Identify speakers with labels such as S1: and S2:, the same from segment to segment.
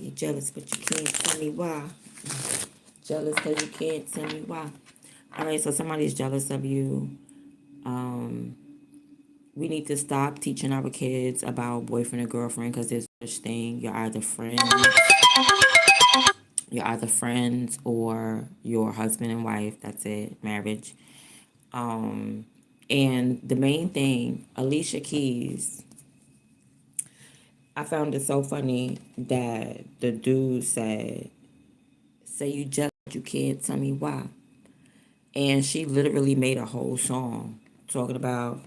S1: You jealous, but you can't tell me why. Jealous because you can't tell me why. All right, so somebody's jealous of you. We need to stop teaching our kids about boyfriend or girlfriend because there's such thing. You're either friends or your husband and wife. That's it, marriage. And the main thing, Alicia Keys, I found it so funny that the dude said, say you jealous, but you can't tell me why. And she literally made a whole song talking about,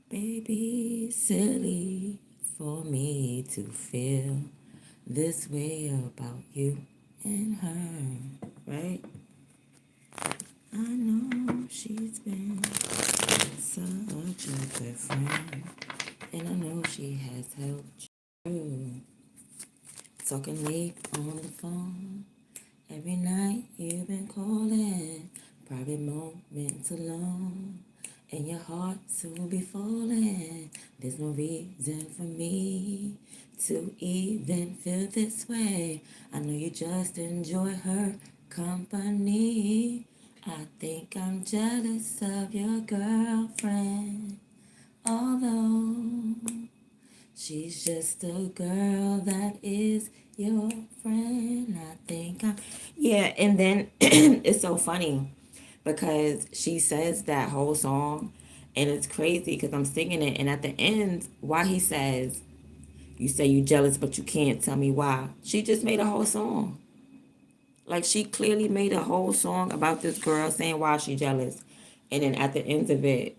S1: baby, silly for me to feel this way about you and her, right? I know she's been such a good friend, and I know she has helped you. Talking late on the phone, every night you've been calling, private moments alone, and your heart soon be falling. There's no reason for me to even feel this way. I know you just enjoy her company. I think I'm jealous of your girlfriend, although she's just a girl that is your friend. I think I'm. Yeah, and then it's so funny because she says that whole song, and it's crazy because I'm singing it, and at the end, why he says, you say you jealous, but you can't tell me why. She just made a whole song. Like, she clearly made a whole song about this girl saying why she jealous. And then at the end of it,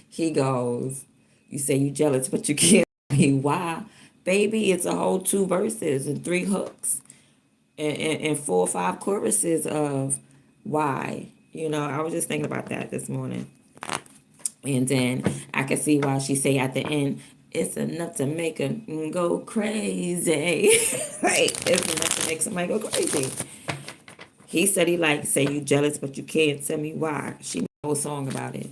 S1: he goes, you say you jealous, but you can't tell me why. Baby, it's a whole 2 verses and 3 hooks and 4 or 5 choruses of why. I was just thinking about that this morning. And then I can see why she say at the end, it's enough to make her go crazy. Right? It's enough to make somebody go crazy. He said he like say you jealous, but you can't tell me why. She made a whole song about it.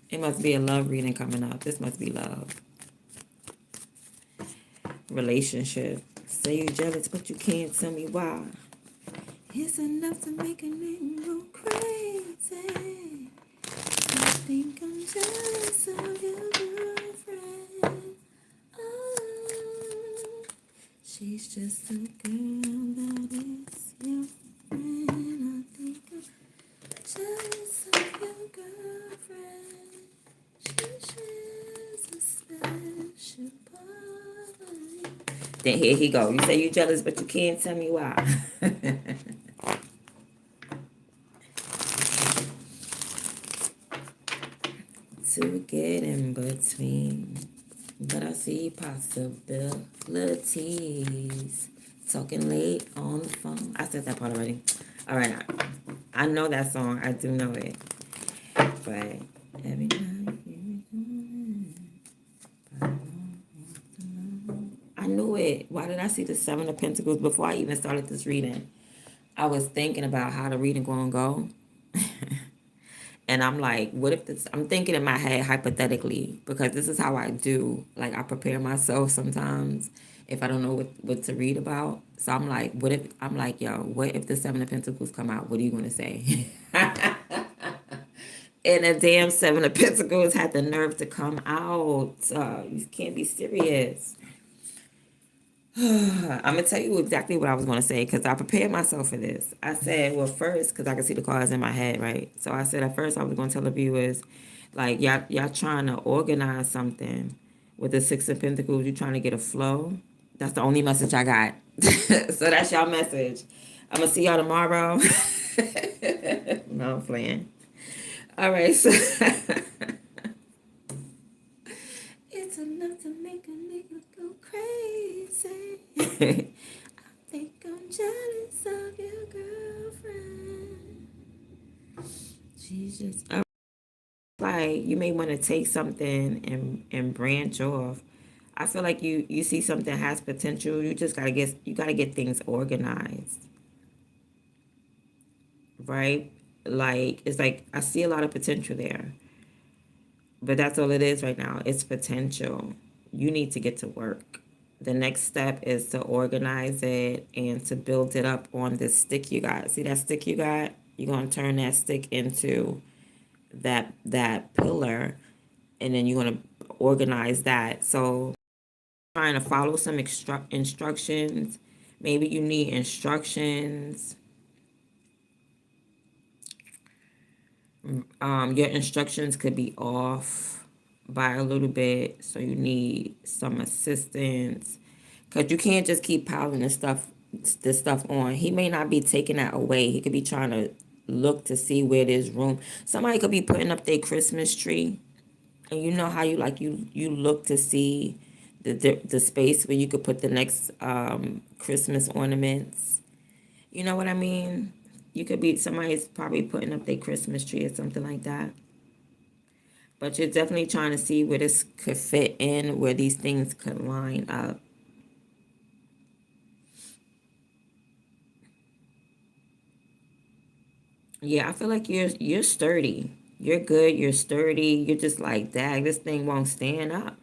S1: It must be a love reading coming up. This must be love. Relationship. Say you jealous, but you can't tell me why. It's enough to make a nigga go crazy. I think I'm jealous of your girlfriend. Oh, she's just a girl that is your friend. I think I'm jealous of your girlfriend. She shares a special part. Then here he go. You say you jealous, but you can't tell me why. To get in between, but I see possibilities. Talking late on the phone. I said that part already. All right, I know that song. I do know it. But every night I knew it. Why did I see the 7 of Pentacles before I even started this reading? I was thinking about how the reading gonna go. And I'm like, what if this, I'm thinking in my head hypothetically, because this is how I do. Like, I prepare myself sometimes if I don't know what to read about. So I'm like, what if the 7 of Pentacles come out? What are you going to say? And the damn 7 of Pentacles had the nerve to come out. You can't be serious. I'm gonna tell you exactly what I was gonna say because I prepared myself for this. I said, well, first, because I could see the cards in my head, right? So I said at first I was gonna tell the viewers, like, y'all trying to organize something with the 6 of Pentacles. You trying to get a flow. That's the only message I got. So that's y'all message. I'm gonna see y'all tomorrow. No, I'm playing. All right, so it's enough to make a nigga go crazy. I think I'm jealous of your girlfriend. She's just like, you may want to take something and branch off. I feel like you see something has potential. You just gotta get things organized, right? Like, it's like I see a lot of potential there, but that's all it is right now. It's potential. You need to get to work. The next step is to organize it and to build it up on this stick you got. See that stick you got? You're going to turn that stick into that pillar, and then you're going to organize that. So trying to follow some instructions. Maybe you need instructions. Your instructions could be off by a little bit, so you need some assistance, because you can't just keep piling this stuff on. He may not be taking that away. He could be trying to look to see where there's room. Somebody could be putting up their Christmas tree, and you know how you look to see the space where you could put the next Christmas ornaments. You know what I mean? You could be, somebody's probably putting up their Christmas tree or something like that. But you're definitely trying to see where this could fit in, where these things could line up. Yeah, I feel like you're sturdy. You're good, you're sturdy. You're just like, dang, this thing won't stand up.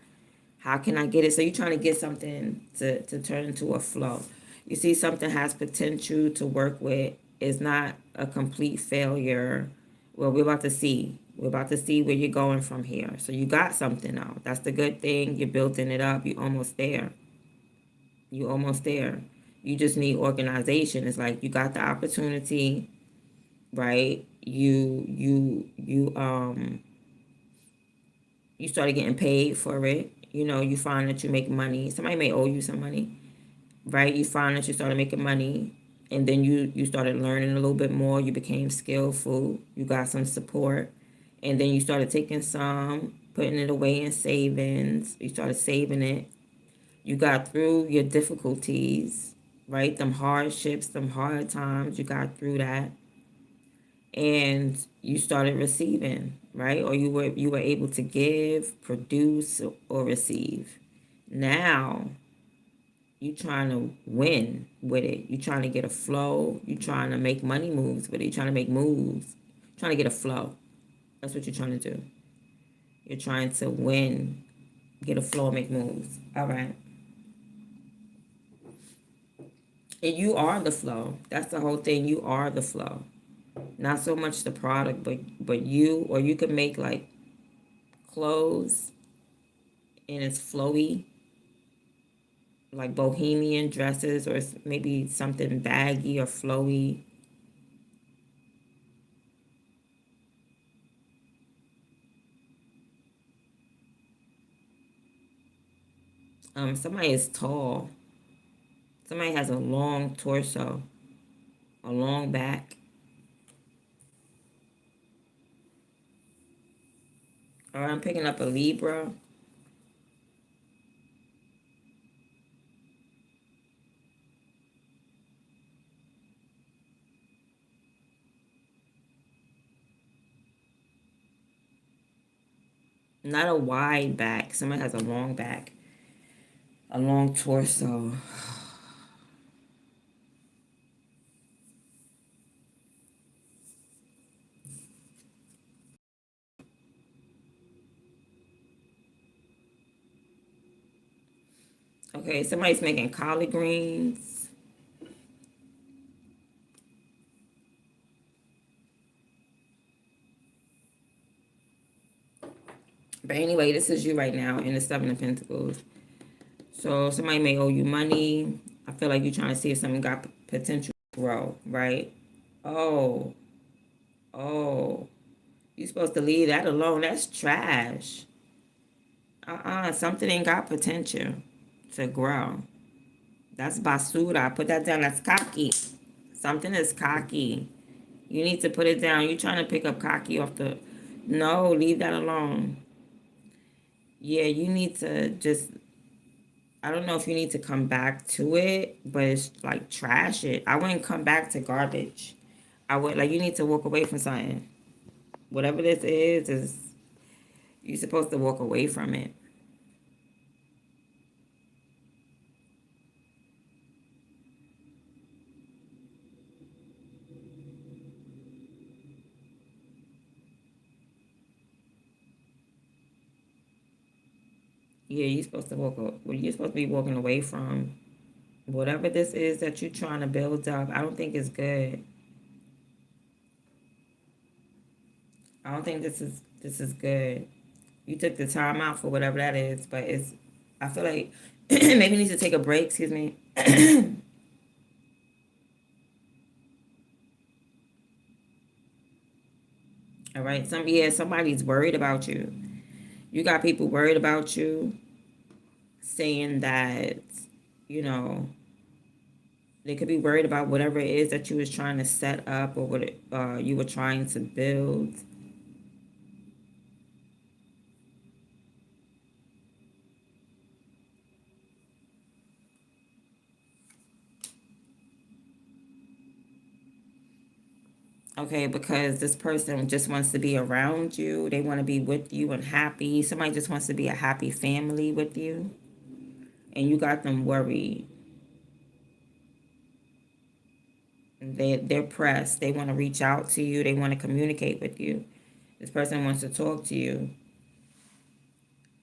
S1: How can I get it? So you're trying to get something to turn into a flow. You see something has potential to work with. It's not a complete failure. Well, we're about to see. We're about to see where you're going from here. So you got something now. That's the good thing. You're building it up. You're almost there. You're almost there. You just need organization. It's like you got the opportunity, right? You started getting paid for it. You know, you find that you make money. Somebody may owe you some money, right? You find that you started making money, and then you started learning a little bit more. You became skillful. You got some support, and then you started taking some, putting it away in savings. You started saving it. You got through your difficulties, right? Them hardships, them hard times. You got through that, and you started receiving, right? Or you were able to give, produce, or receive. Now you trying to win with it. You trying to get a flow. You trying to make money moves with it. You trying to make moves. Trying to get a flow. That's what you're trying to do. You're trying to win, get a flow, make moves. All right. And you are the flow. That's the whole thing. You are the flow. Not so much the product, but you, or you could make like clothes and it's flowy, like bohemian dresses, or maybe something baggy or flowy. Somebody is tall. Somebody has a long torso, a long back. Or I'm picking up a Libra. Not a wide back. Somebody has a long back, a long torso. Okay, somebody's making collard greens. But anyway, this is you right now in the Seven of Pentacles. So somebody may owe you money. I feel like you're trying to see if something got potential to grow, right? Oh, oh. You're supposed to leave that alone. That's trash. Something ain't got potential to grow. That's basura. Put that down. That's cocky. Something is cocky. You need to put it down. You're trying to pick up cocky off the... No, leave that alone. Yeah, you need to just... I don't know if you need to come back to it, but it's like trash it. I wouldn't come back to garbage. I would, like, you need to walk away from something. Whatever this is you're supposed to walk away from it. Yeah, you're supposed to you're supposed to be walking away from whatever this is that you're trying to build up. I don't think it's good. I don't think this is good. You took the time out for whatever that is, but it's I feel like maybe you need to take a break, excuse me. All right. Somebody's worried about you. You got people worried about you, saying that, you know, they could be worried about whatever it is that you was trying to set up or what you were trying to build. Okay, because this person just wants to be around you. They want to be with you and happy. Somebody just wants to be a happy family with you. And you got them worried. They're pressed. They want to reach out to you. They want to communicate with you. This person wants to talk to you.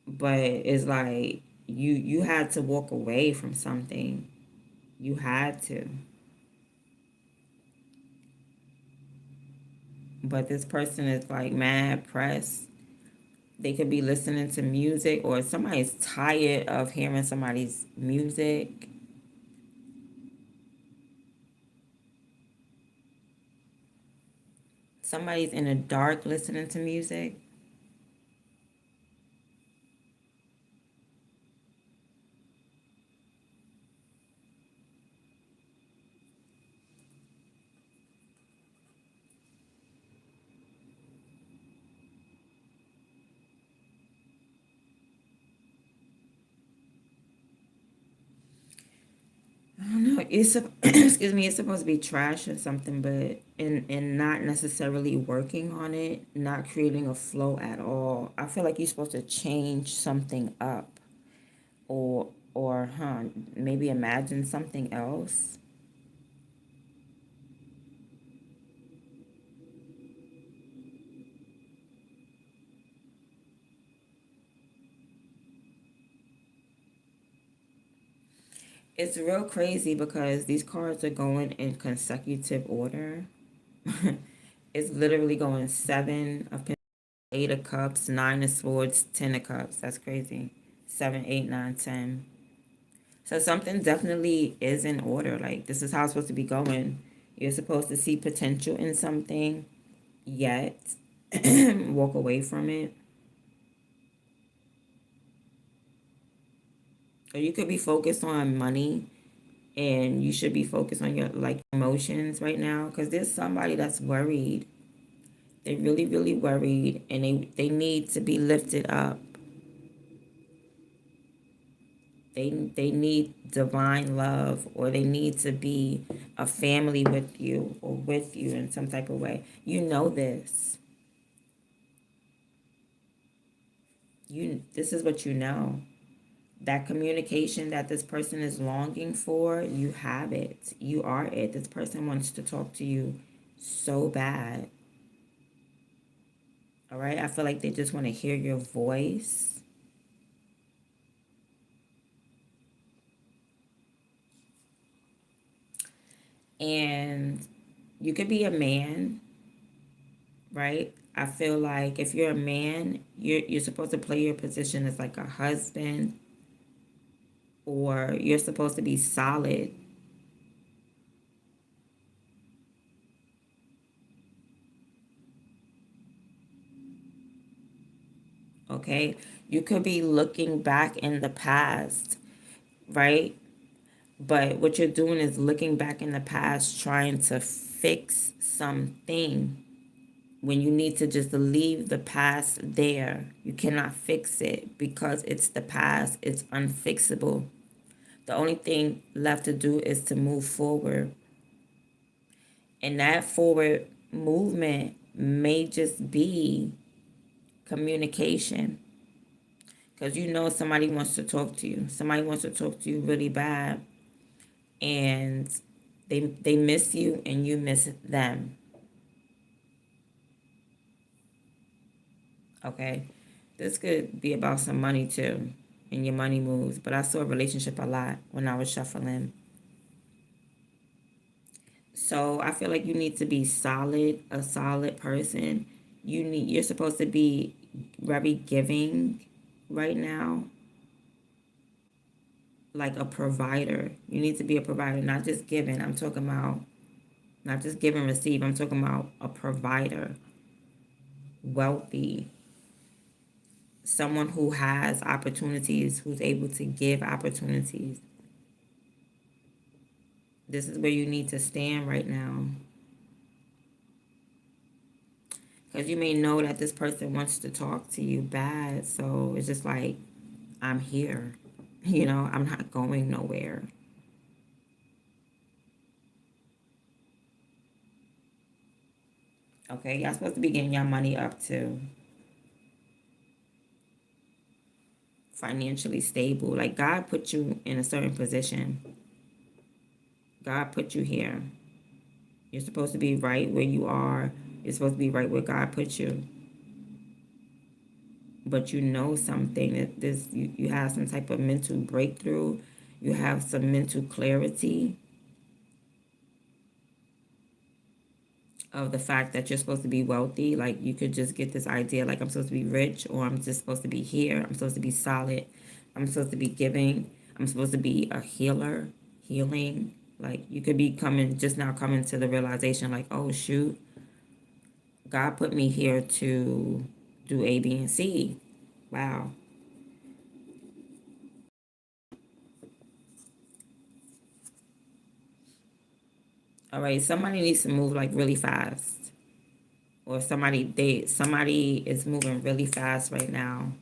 S1: But it's like you had to walk away from something. You had to. But this person is like mad pressed. They could be listening to music, or somebody's tired of hearing somebody's music. Somebody's in the dark listening to music. I don't know. It's excuse me. It's supposed to be trash or something, but and not necessarily working on it, not creating a flow at all. I feel like you're supposed to change something up, or maybe imagine something else. It's real crazy because these cards are going in consecutive order. It's literally going seven of pentacles, eight of cups, nine of swords, 10 of cups. That's crazy. Seven, eight, nine, 10. So something definitely is in order. Like this is how it's supposed to be going. You're supposed to see potential in something, yet walk away from it. Or you could be focused on money, and you should be focused on your like emotions right now, because there's somebody that's worried. They're really, really worried, and they need to be lifted up. They need divine love, or they need to be a family with you, or with you in some type of way. You know this. This is what you know. That communication that this person is longing for, you have it. You are it. This person wants to talk to you so bad. All right? I feel like they just want to hear your voice. And you could be a man, right? I feel like if you're a man, you're supposed to play your position as like a husband, or you're supposed to be solid. Okay? You could be looking back in the past, right? But what you're doing is looking back in the past, trying to fix something when you need to just leave the past there. You cannot fix it because it's the past, it's unfixable. The only thing left to do is to move forward. And that forward movement may just be communication. Because you know somebody wants to talk to you. Somebody wants to talk to you really bad. And they miss you and you miss them. Okay? This could be about some money too. in your money moves, but I saw relationship a lot when I was shuffling. So I feel like you need to be solid, a solid person. You're supposed to be very giving right now, like a provider. You need to be a provider, not just giving. I'm talking about not just give and receive. I'm talking about a provider, wealthy, someone who has opportunities, who's able to give opportunities. This is where you need to stand right now. Because you may know that this person wants to talk to you bad. So it's just like, I'm here. You know, I'm not going nowhere. Okay, y'all supposed to be getting your money up to financially stable. Like God put you in a certain position. God put you here. You're supposed to be right where you are. You're supposed to be right where God put you. But you know something that you have some type of mental breakthrough. You have some mental clarity of the fact that you're supposed to be wealthy. Like you could just get this idea like I'm supposed to be rich, or I'm just supposed to be here. I'm supposed to be solid. I'm supposed to be giving. I'm supposed to be a healer, healing. Like you could be just now coming to the realization like, oh shoot, God put me here to do A, B, and C. Wow. All right, somebody needs to move like really fast. Or somebody is moving really fast right now.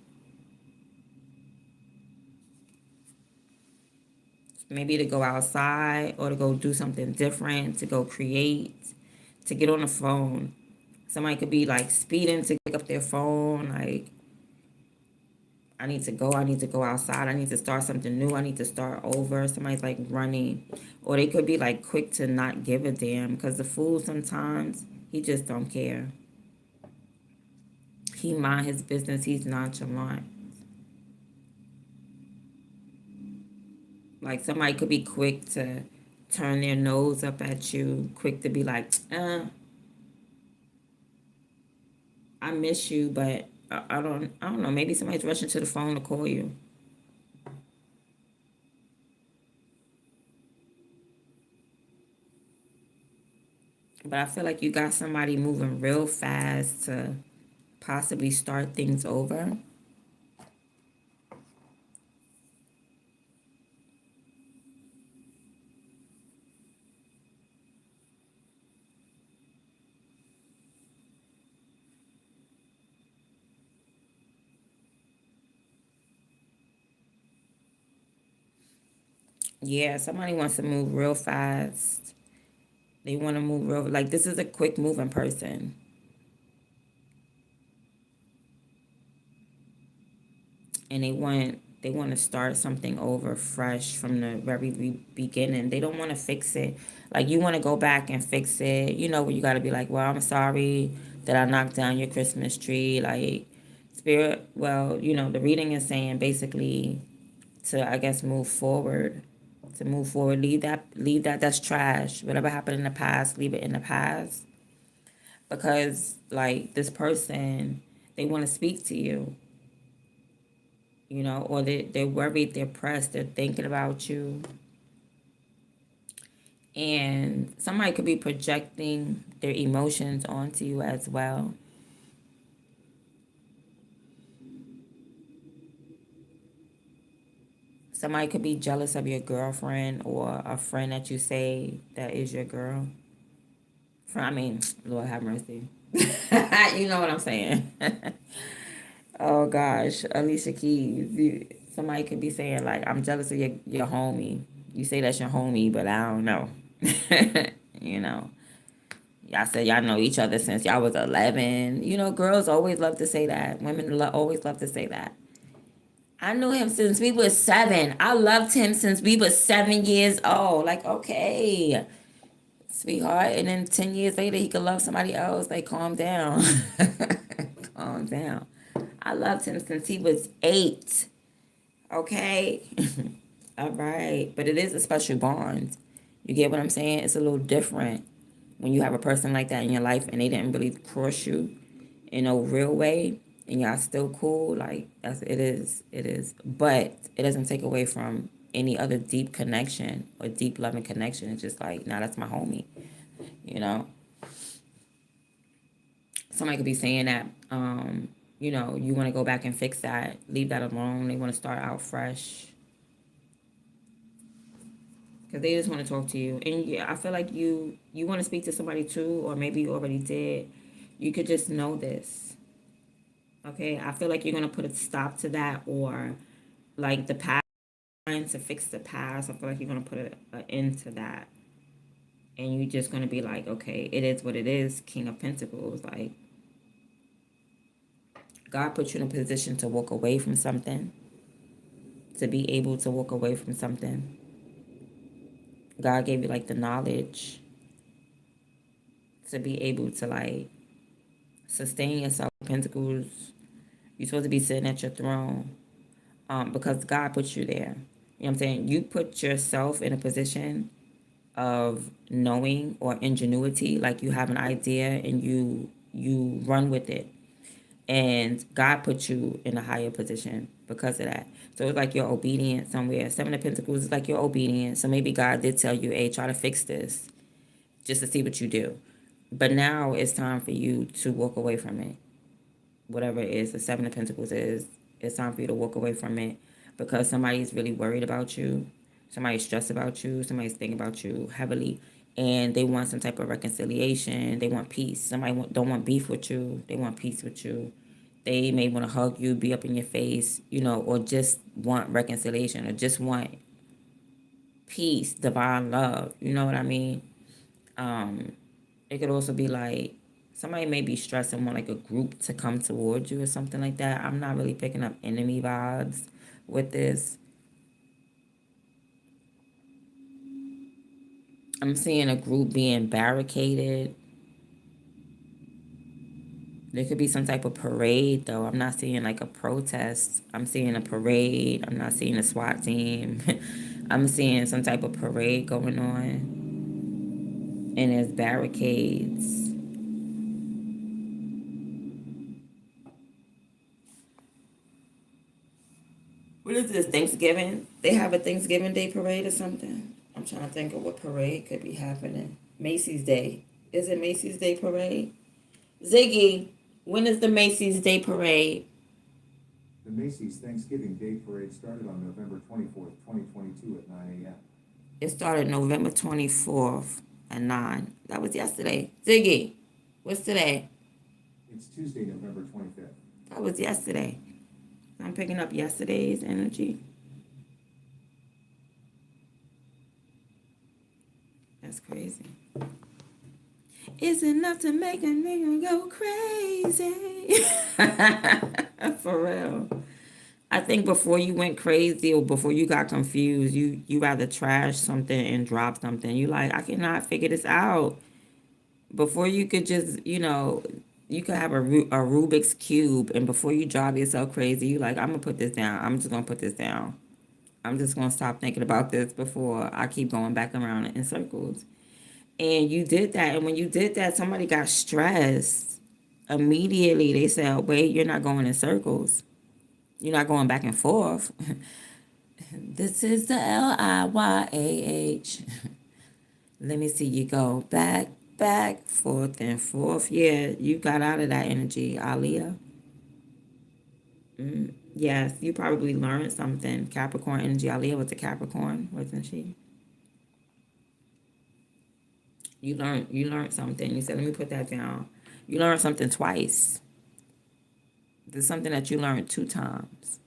S1: Maybe to go outside or to go do something different, to go create, to get on the phone. Somebody could be like speeding to pick up their phone, like I need to go outside, I need to start something new, I need to start over. Somebody's like running. Or they could be like quick to not give a damn, because the fool sometimes, he just don't care. He mind his business, he's nonchalant. Like somebody could be quick to turn their nose up at you, quick to be like, I miss you, but I don't know, maybe somebody's rushing to the phone to call you. But I feel like you got somebody moving real fast to possibly start things over. Yeah, somebody wants to move real fast. They want to move real, like this is a quick moving person. And they want to start something over fresh from the very beginning. They don't want to fix it. Like you want to go back and fix it. You know where you got to be like, well, I'm sorry that I knocked down your Christmas tree. Like spirit, well, the reading is saying basically to, I guess, move forward. To move forward, leave that. That's trash. Whatever happened in the past, leave it in the past. Because like this person, they want to speak to you, or they're worried, they're pressed, they're thinking about you. And somebody could be projecting their emotions onto you as well. Somebody could be jealous of your girlfriend or a friend that you say that is your girl. I mean, Lord have mercy. You know what I'm saying. Oh gosh, Alicia Keys. Somebody could be saying like, "I'm jealous of your homie." You say that's your homie, but I don't know. you know, y'all said y'all know each other since y'all was 11. Girls always love to say that. Women always love to say that. I knew him since we was 7. I loved him since we was 7 years old. Like, okay, sweetheart. And then 10 years later, he could love somebody else. Like, calm down. Calm down. I loved him since he was 8. Okay. All right. But it is a special bond. You get what I'm saying? It's a little different when you have a person like that in your life and they didn't really cross you in a real way and y'all still cool. Like, that's it is. It is. But it doesn't take away from any other deep connection or deep loving connection. It's just like, nah, that's my homie. You know? Somebody could be saying that, you want to go back and fix that, leave that alone. They want to start out fresh because they just want to talk to you. And yeah, I feel like you want to speak to somebody too, or maybe you already did. You could just know this. Okay, I feel like you're gonna put a stop to that, or like the past, trying to fix the past. I feel like you're gonna put an end to that, and you're just gonna be like, okay, it is what it is. King of Pentacles, like God put you in a position to walk away from something, to be able to walk away from something. God gave you like the knowledge to be able to like sustain yourself. Pentacles, you're supposed to be sitting at your throne, because God put you there. You know what I'm saying? You put yourself in a position of knowing or ingenuity, like you have an idea and you run with it. And God put you in a higher position because of that. So it's like you're obedient somewhere. Seven of Pentacles is like you're obedient. So maybe God did tell you, hey, try to fix this just to see what you do. But now it's time for you to walk away from it. Whatever it is, the Seven of Pentacles is, it's time for you to walk away from it because somebody's really worried about you. Somebody's stressed about you. Somebody's thinking about you heavily. And they want some type of reconciliation. They want peace. Somebody don't want beef with you. They want peace with you. They may want to hug you, be up in your face, or just want reconciliation or just want peace, divine love. You know what I mean? It could also be like somebody may be stressed and want like a group to come towards you or something like that. I'm not really picking up enemy vibes with this. I'm seeing a group being barricaded. There could be some type of parade, though. I'm not seeing like a protest. I'm seeing a parade. I'm not seeing a SWAT team. I'm seeing some type of parade going on. And there's barricades. What is this, Thanksgiving? They have a Thanksgiving Day parade or something? I'm trying to think of what parade could be happening. Macy's Day. Is it Macy's Day parade? Ziggy, when is the Macy's Day parade?
S2: The Macy's Thanksgiving Day Parade started on November 24th, 2022 at 9 a.m.
S1: It started November 24th at 9. That was yesterday. Ziggy, what's today?
S2: It's Tuesday, November 25th.
S1: That was yesterday. I'm picking up yesterday's energy. That's crazy. It's enough to make a nigga go crazy. For real. I think before you went crazy or before you got confused, you rather trash something and drop something. You like, I cannot figure this out. Before you could just, you could have a Rubik's cube, and before you drive yourself crazy, you like, I'm gonna put this down. I'm just gonna put this down. I'm just gonna stop thinking about this before I keep going back around in circles. And you did that, and when you did that, somebody got stressed. Immediately, they said, "Wait, you're not going in circles. You're not going back and forth." This is the Liyah. Let me see you go back, forth and forth. Yeah, you got out of that energy, Aliyah. Yes, you probably learned something. Capricorn energy. Aliyah was a Capricorn, wasn't she? You learned something. You said, let me put that down. You learned something twice. There's something that you learned 2 times.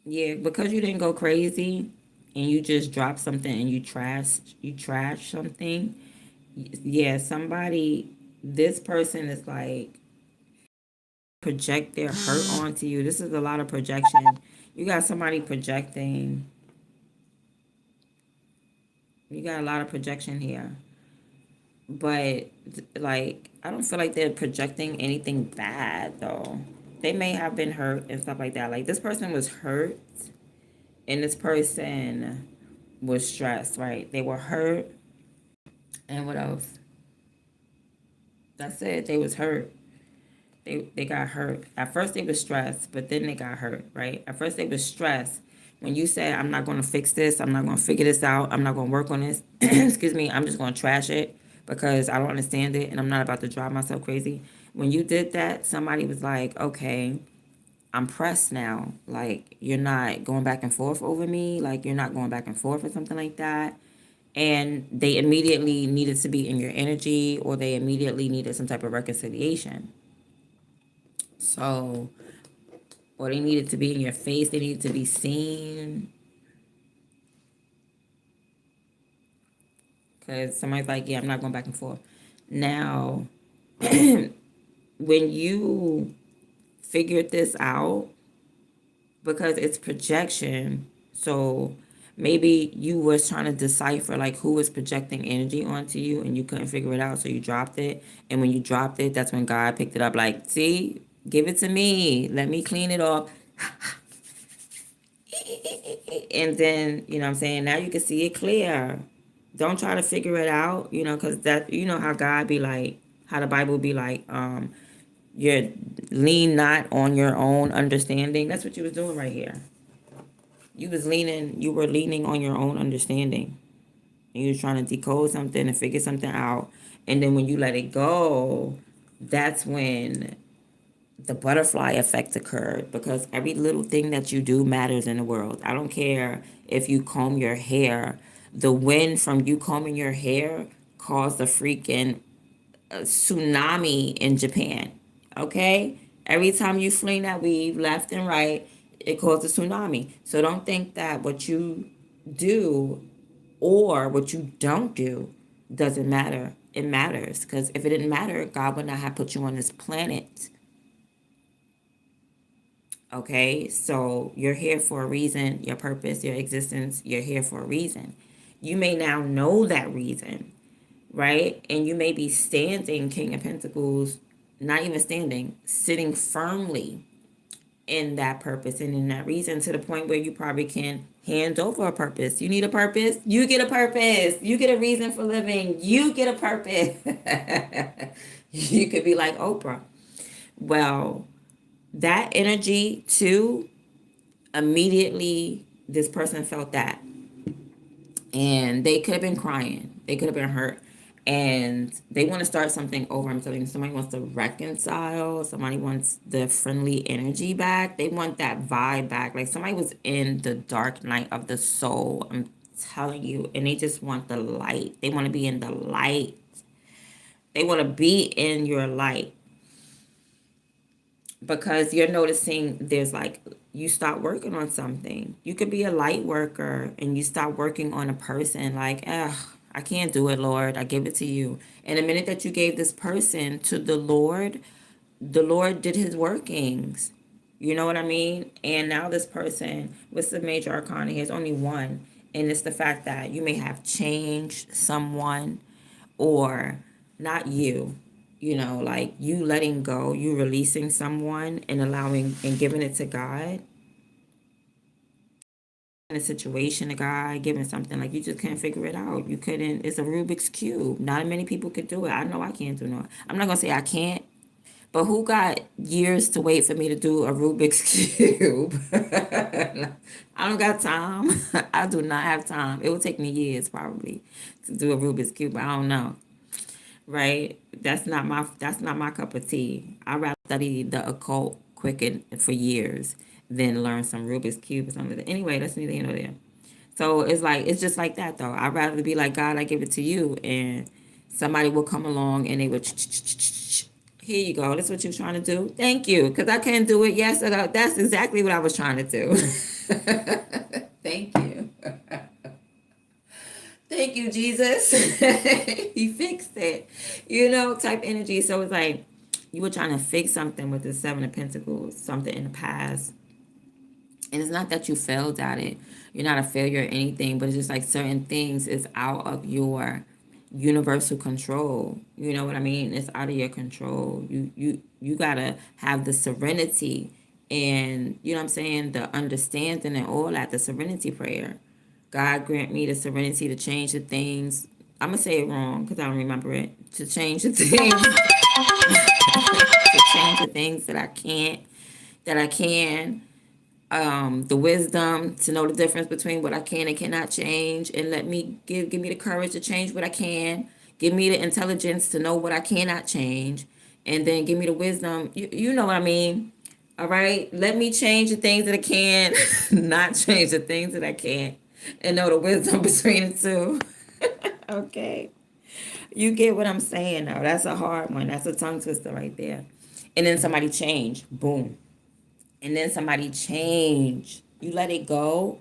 S1: Yeah, because you didn't go crazy and you just dropped something and you trash something. Yeah, this person is like project their hurt onto you. This is a lot of projection. You got somebody projecting, You got a lot of projection here. But, like, I don't feel like they're projecting anything bad, though. They may have been hurt and stuff like that. Like, this person was hurt, and this person was stressed, right? They were hurt, and what else? That's it. They was hurt. They got hurt. At first they was stressed, but then they got hurt, right? At first they was stressed. When you said, I'm not going to fix this, I'm not going to figure this out, I'm not going to work on this, excuse me, I'm just going to trash it because I don't understand it and I'm not about to drive myself crazy. When you did that, somebody was like, okay, I'm pressed now. Like, you're not going back and forth over me. Like, you're not going back and forth or something like that. And they immediately needed to be in your energy, or they immediately needed some type of reconciliation. So, or they needed to be in your face, they needed to be seen. Because somebody's like, yeah, I'm not going back and forth. Now, when you figured this out, because it's projection, so maybe you was trying to decipher like who was projecting energy onto you and you couldn't figure it out, so you dropped it. And when you dropped it, that's when God picked it up, like, see, give it to me, let me clean it off. And then, you know what I'm saying, now you can see it clear. Don't try to figure it out, because that, how God be like, how the Bible be like, you're lean not on your own understanding. That's what you was doing right here. You were leaning on your own understanding. And you was trying to decode something and figure something out. And then when you let it go, that's when the butterfly effect occurred, because every little thing that you do matters in the world. I don't care if you comb your hair. The wind from you combing your hair caused a freaking tsunami in Japan. Okay? Every time you fling that weave left and right, it caused a tsunami. So don't think that what you do or what you don't do doesn't matter. It matters, because if it didn't matter, God would not have put you on this planet. Okay, so you're here for a reason, your purpose, your existence, you're here for a reason. You may now know that reason, right? And you may be standing, King of Pentacles, not even standing, sitting firmly in that purpose and in that reason, to the point where you probably can hand over a purpose. You need a purpose? You get a purpose. You get a reason for living. You get a purpose. You could be like Oprah. Well, that energy too, immediately this person felt that. And they could have been crying. They could have been hurt. And they want to start something over. I'm telling you, somebody wants to reconcile. Somebody wants the friendly energy back. They want that vibe back. Like somebody was in the dark night of the soul. I'm telling you. And they just want the light. They want to be in the light. They want to be in your light. Because you're noticing there's like, you start working on something. You could be a light worker and you start working on a person like, I can't do it, Lord. I give it to you. And the minute that you gave this person to the Lord did his workings. You know what I mean? And now this person, what's the major arcana? He has only one. And it's the fact that you may have changed someone, or not you. Like you letting go, you releasing someone and allowing and giving it to God. In a situation, a guy giving something, like you just can't figure it out. You couldn't, it's a Rubik's Cube. Not many people could do it. I know I can't do it. I'm not going to say I can't, but who got years to wait for me to do a Rubik's Cube? I don't got time. I do not have time. It will take me years probably to do a Rubik's Cube. I don't know. Right? That's not my cup of tea. I'd rather study the occult for years than learn some Rubik's Cube or something. Anyway, that's neither here nor there. So it's just like that though. I'd rather be like, God, I give it to you, and somebody will come along and they would, here you go. That's what you're trying to do. Thank you, because I can't do it. Yes, that's exactly what I was trying to do. Thank you. Thank you, Jesus. He fixed it. Type energy. So it's like you were trying to fix something with the Seven of Pentacles, something in the past. And it's not that you failed at it. you're not a failure or anything, but it's just like certain things is out of your universal control. You know what I mean? It's out of your control. You gotta have the serenity and, you know what I'm saying, the understanding and all that, the serenity prayer. God grant me the serenity to change the things. I'm gonna say it wrong because I don't remember it. To change the things, to change the things that I can't, that I can. The wisdom to know the difference between what I can and cannot change, and let me give me the courage to change what I can. Give me the intelligence to know what I cannot change, and then give me the wisdom. You know what I mean? All right. Let me change the things that I can, not change the things that I can't, and know the wisdom between the two. Okay. You get what I'm saying now. That's a hard one. That's a tongue twister right there. And then somebody change. Boom. And then somebody change. You let it go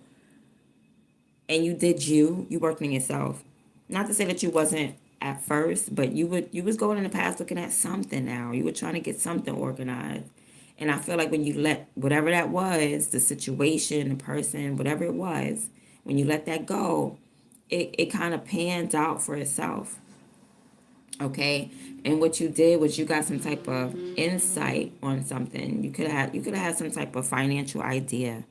S1: and you did you worked on yourself. Not to say that you wasn't at first, but you was going in the past looking at something now. You were trying to get something organized. And I feel like when you let whatever that was, the situation, the person, whatever it was, when you let that go, it kind of pans out for itself. Okay. And what you did was you got some type of insight on something. You could have had some type of financial idea.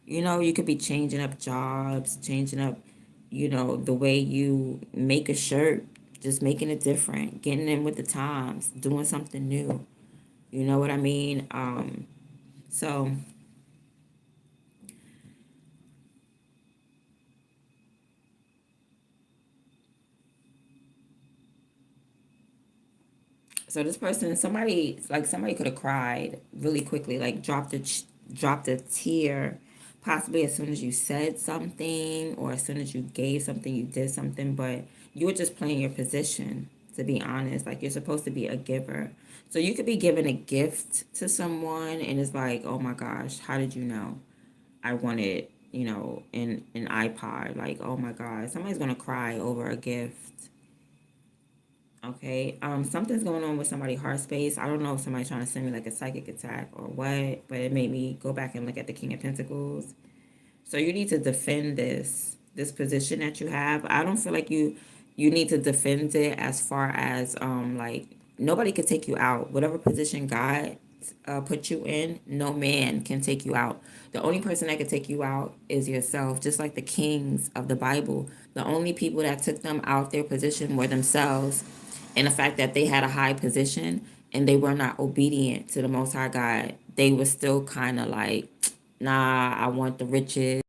S1: You know, you could be changing up jobs, changing up, the way you make a shirt, just making it different, getting in with the times, doing something new. You know what I mean? So so this person, somebody could have cried really quickly, like dropped a tear, possibly as soon as you said something or as soon as you gave something, you did something, but you were just playing your position. To be honest, like you're supposed to be a giver, so you could be giving a gift to someone, and it's like, oh my gosh, how did you know I wanted, an iPod? Like, oh my God, somebody's gonna cry over a gift. Okay. Something's going on with somebody's heart space. I don't know if somebody's trying to send me like a psychic attack or what, but it made me go back and look at the King of Pentacles. So you need to defend this position that you have. I don't feel like you need to defend it as far as like nobody can take you out. Whatever position God put you in, no man can take you out. The only person that can take you out is yourself. Just like the kings of the Bible, the only people that took them out their position were themselves, and the fact that they had a high position and they were not obedient to the Most High God. They were still kind of like, nah, I want the riches.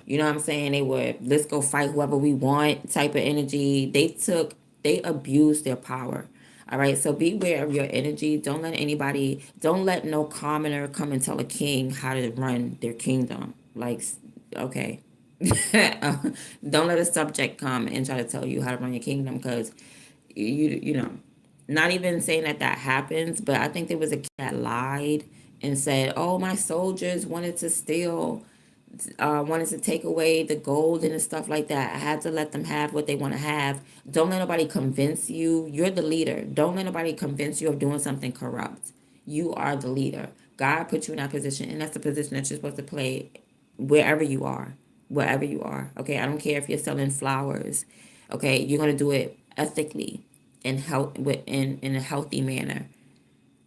S1: You know what I'm saying? They would, let's go fight whoever we want type of energy. They abused their power. All right. So beware of your energy. Don't let no commoner come and tell a king how to run their kingdom. Like, okay. Don't let a subject come and try to tell you how to run your kingdom, because you know, not even saying that happens, but I think there was a kid that lied and said, oh, my soldiers wanted to steal, wanted to take away the gold and stuff like that. I had to let them have what they want to have. Don't let nobody convince you. You're the leader. Don't let nobody convince you of doing something corrupt. You are the leader. God put you in that position, and that's the position that you're supposed to play wherever you are. Wherever you are. Okay, I don't care if you're selling flowers. Okay, you're gonna do it ethically and in a healthy manner.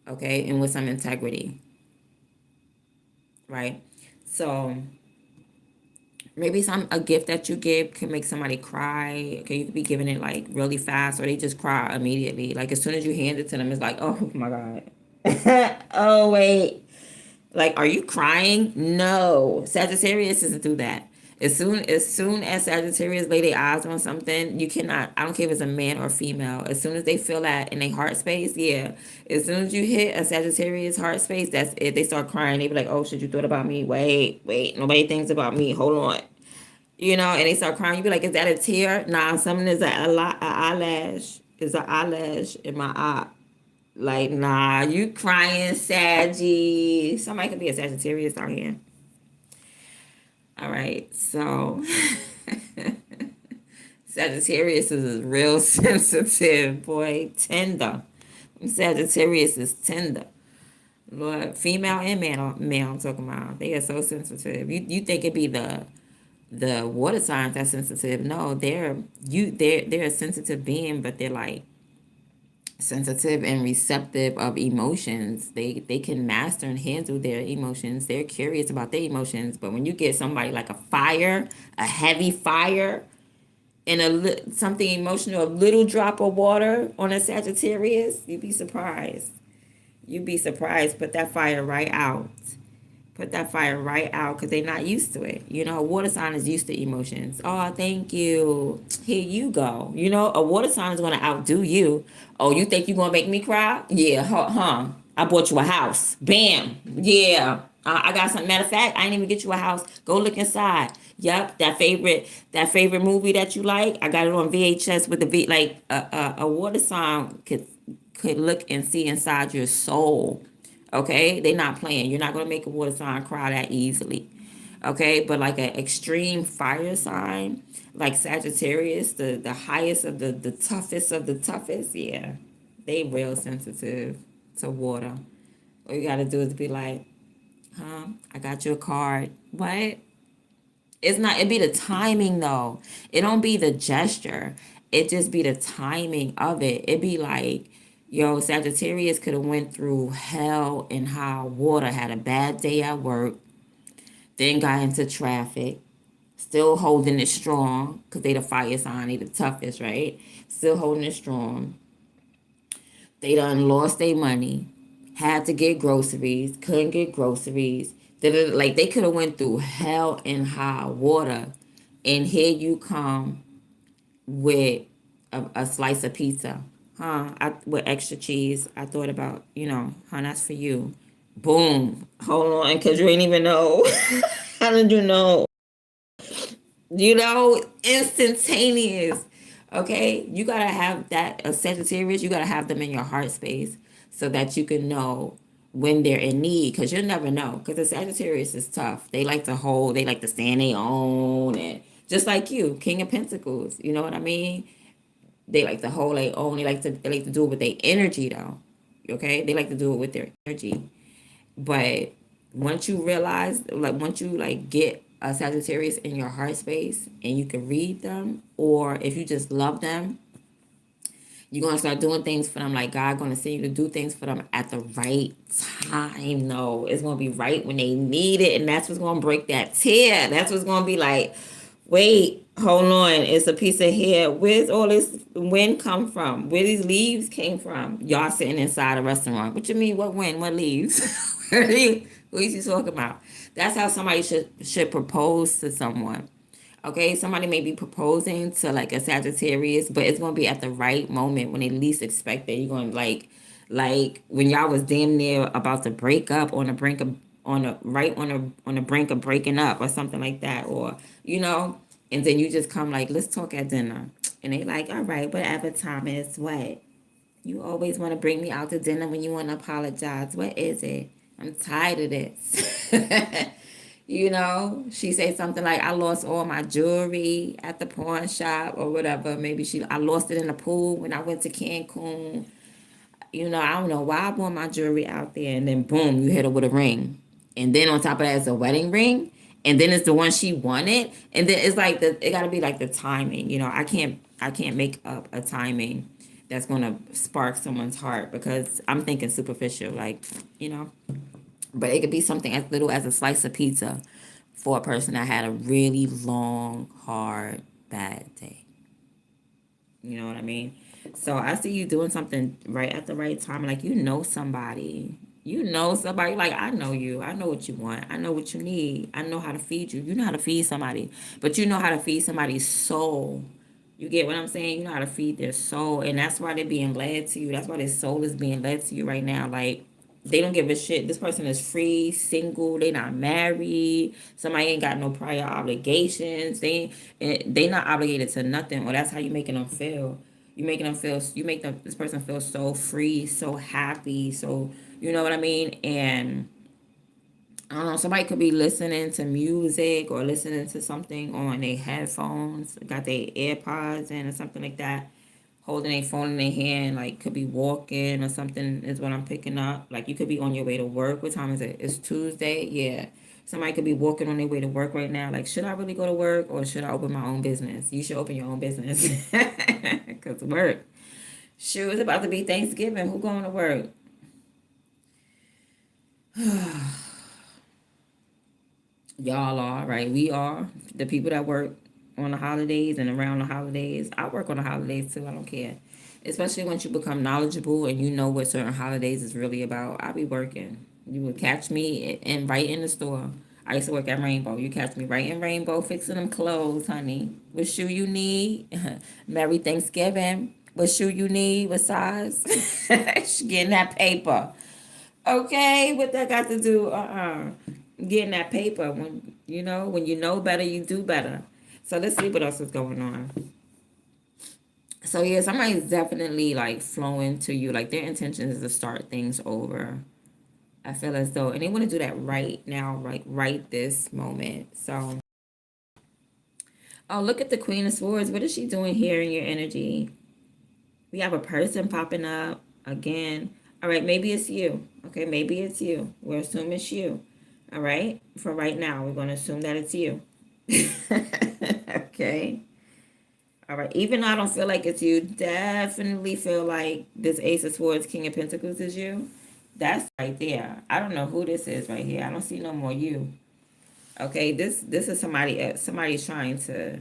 S1: Okay, and with some integrity. Right. So maybe a gift that you give can make somebody cry. Okay, you could be giving it like really fast, or they just cry immediately. Like as soon as you hand it to them, it's like, oh my God. Oh wait. Like, are you crying? No. Sagittarius doesn't do that. As soon as Sagittarius lay their eyes on something, you cannot, I don't care if it's a man or female. As soon as they feel that in their heart space, yeah. As soon as you hit a Sagittarius heart space, that's it. They start crying. They be like, oh shit, you thought about me. Wait, nobody thinks about me. Hold on. And they start crying. You be like, is that a tear? Nah, something is a eyelash. Is an eyelash in my eye. Like, nah, you crying, Saggy. Somebody could be a Sagittarius out here. All right, so Sagittarius is real sensitive, boy, tender. Sagittarius is tender. Lord, female and male, I'm talking about. They are so sensitive. You think it'd be the water signs that's sensitive. No, they're a sensitive being, but they're like sensitive and receptive of emotions. They can master and handle their emotions. They're curious about their emotions. But when you get somebody like a fire, a heavy fire, and something emotional, a little drop of water on a Sagittarius, you'd be surprised. You'd be surprised. Put that fire right out. Put that fire right out because they're not used to it. You know, a water sign is used to emotions. Oh, thank you. Here you go. You know, a water sign is going to outdo you. Oh, you think you're going to make me cry? Yeah, huh? I bought you a house. Bam. Yeah. I got some. Matter of fact, I didn't even get you a house. Go look inside. Yep, that favorite movie that you like. I got it on VHS with the like a water sign could look and see inside your soul. Okay, they're not playing. You're not gonna make a water sign cry that easily. Okay, but like an extreme fire sign, like Sagittarius, the highest of the toughest of the toughest, yeah, they real sensitive to water. All you gotta do is be like, huh? I got you a card. What? It's not. It be the timing though. It don't be the gesture. It just be the timing of it. It be like, yo, Sagittarius could have went through hell and high water, had a bad day at work, then got into traffic, still holding it strong because they the fire sign, they the toughest, right? Still holding it strong. They done lost their money, had to get groceries, couldn't get groceries. Like they could have went through hell and high water, and here you come with a slice of pizza, huh? With extra cheese. I thought about, huh? That's for you. Boom. Hold on, cause you ain't even know. How did you know? Instantaneous. Okay, you gotta have that a Sagittarius. You gotta have them in your heart space so that you can know when they're in need. Cause you'll never know. Cause the Sagittarius is tough. They like to hold. They like to stand their own, and just like you, King of Pentacles. You know what I mean? They like to hold their own. They like to do it with their energy though. Okay, they like to do it with their energy. But once you like get a Sagittarius in your heart space and you can read them, or if you just love them, you're gonna start doing things for them. Like God gonna send you to do things for them at the right time. No, it's gonna be right when they need it, and that's what's gonna break that tear. That's what's gonna be like, wait, hold on, it's a piece of hair. Where's all this wind come from? Where these leaves came from? Y'all sitting inside a restaurant. What you mean? What wind? What leaves? What is you talking about? That's how somebody should propose to someone. Okay, somebody may be proposing to like a Sagittarius, but it's gonna be at the right moment when they least expect it. You're gonna like when y'all was damn near about to break up on the brink of on the brink of breaking up or something like that, or and then you just come like, let's talk at dinner, and they like, all right, whatever time is what. You always want to bring me out to dinner when you want to apologize. What is it? I'm tired of this. She say something like, I lost all my jewelry at the pawn shop or whatever. Maybe I lost it in the pool when I went to Cancun. I don't know why I bought my jewelry out there. And then boom, you hit her with a ring. And then on top of that, it's a wedding ring. And then it's the one she wanted. And then it's like it gotta be like the timing. I can't make up a timing that's gonna spark someone's heart because I'm thinking superficial, but it could be something as little as a slice of pizza for a person that had a really long, hard, bad day. You know what I mean? So I see you doing something right at the right time. Like somebody. Like I know you. I know what you want. I know what you need. I know how to feed you. You know how to feed somebody. But you know how to feed somebody's soul. You get what I'm saying? You know how to feed their soul. And that's why they're being led to you. That's why their soul is being led to you right now. Like they don't give a shit. This person is free, single. They not married. Somebody ain't got no prior obligations. They not obligated to nothing. Well, that's how you making them feel. You make this person feel so free, so happy. So you know what I mean. And I don't know. Somebody could be listening to music or listening to something on their headphones. Got their AirPods in or something like that, holding a phone in their hand, like could be walking or something is what I'm picking up. Like you could be on your way to work. What time is it? It's Tuesday. Yeah. Somebody could be walking on their way to work right now. Like, should I really go to work or should I open my own business? You should open your own business. Because work. Shoot, it's about to be Thanksgiving. Who going to work? Y'all are, right? We are. The people that work on the holidays and around the holidays. I work on the holidays too. I don't care. Especially once you become knowledgeable and you know what certain holidays is really about. I be working. You would catch me and right in the store. I used to work at Rainbow. You catch me right in Rainbow fixing them clothes, honey. What shoe you need? Merry Thanksgiving. What shoe you need? What size? Getting that paper. Okay, what that got to do? Getting that paper. When you know better, you do better. So let's see what else is going on. So yeah, somebody's definitely like flowing to you. Like their intention is to start things over. I feel as though, and they want to do that right now, like right this moment. So, oh, look at the Queen of Swords. What is she doing here in your energy? We have a person popping up again. All right, maybe it's you. Okay, maybe it's you. We're assuming it's you. All right, for right now, we're going to assume that it's you. Okay. All right, even though I don't feel like it's you, definitely feel like this Ace of Swords, King of Pentacles is you. That's right there. I don't know who this is right here. I don't see no more you. Okay, this is somebody else. Somebody's trying to.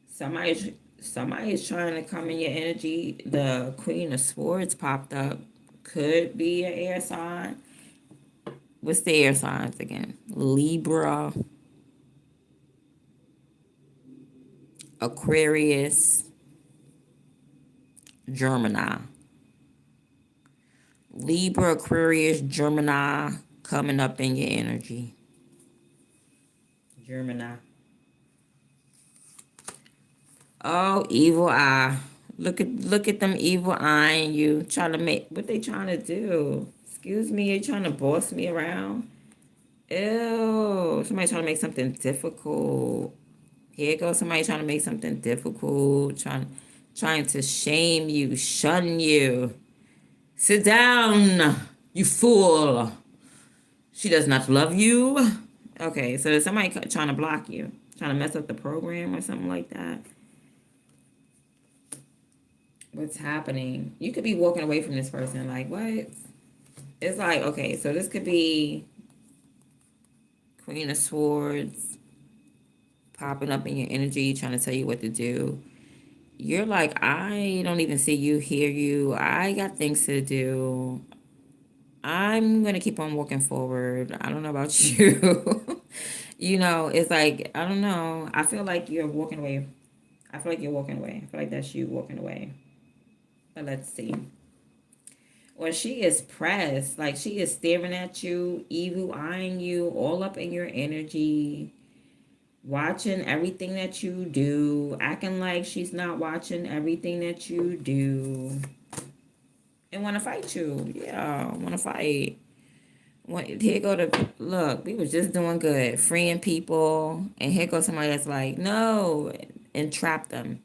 S1: Somebody's trying to come in your energy. The Queen of Swords popped up. Could be an air sign. What's the air signs again? Libra, Aquarius, Gemini. Libra, Aquarius, Gemini coming up in your energy. Gemini. Oh, evil eye. Look at them evil eyeing you. Trying to make what they trying to do. Excuse me, you trying to boss me around? Ew. Somebody trying to make something difficult. Here goes somebody trying to make something difficult. Trying to shame you, shun you. Sit down, you fool. She does not love you. Okay, so there's somebody trying to block you. Trying to mess up the program or something like that. What's happening? You could be walking away from this person. Like, what? It's like, okay, so this could be Queen of Swords popping up in your energy, trying to tell you what to do. You're like, I don't even see you, hear you. I got things to do. I'm going to keep on walking forward. I don't know about you. It's like, I don't know. I feel like you're walking away. I feel like you're walking away. I feel like that's you walking away. But let's see. Well, she is pressed. Like she is staring at you, evil eyeing you, all up in your energy, watching everything that you do, acting like she's not watching everything that you do, and want to fight you. Yeah, want to fight. Here go to look. We was just doing good, freeing people, and here goes somebody that's like, no, and trap them.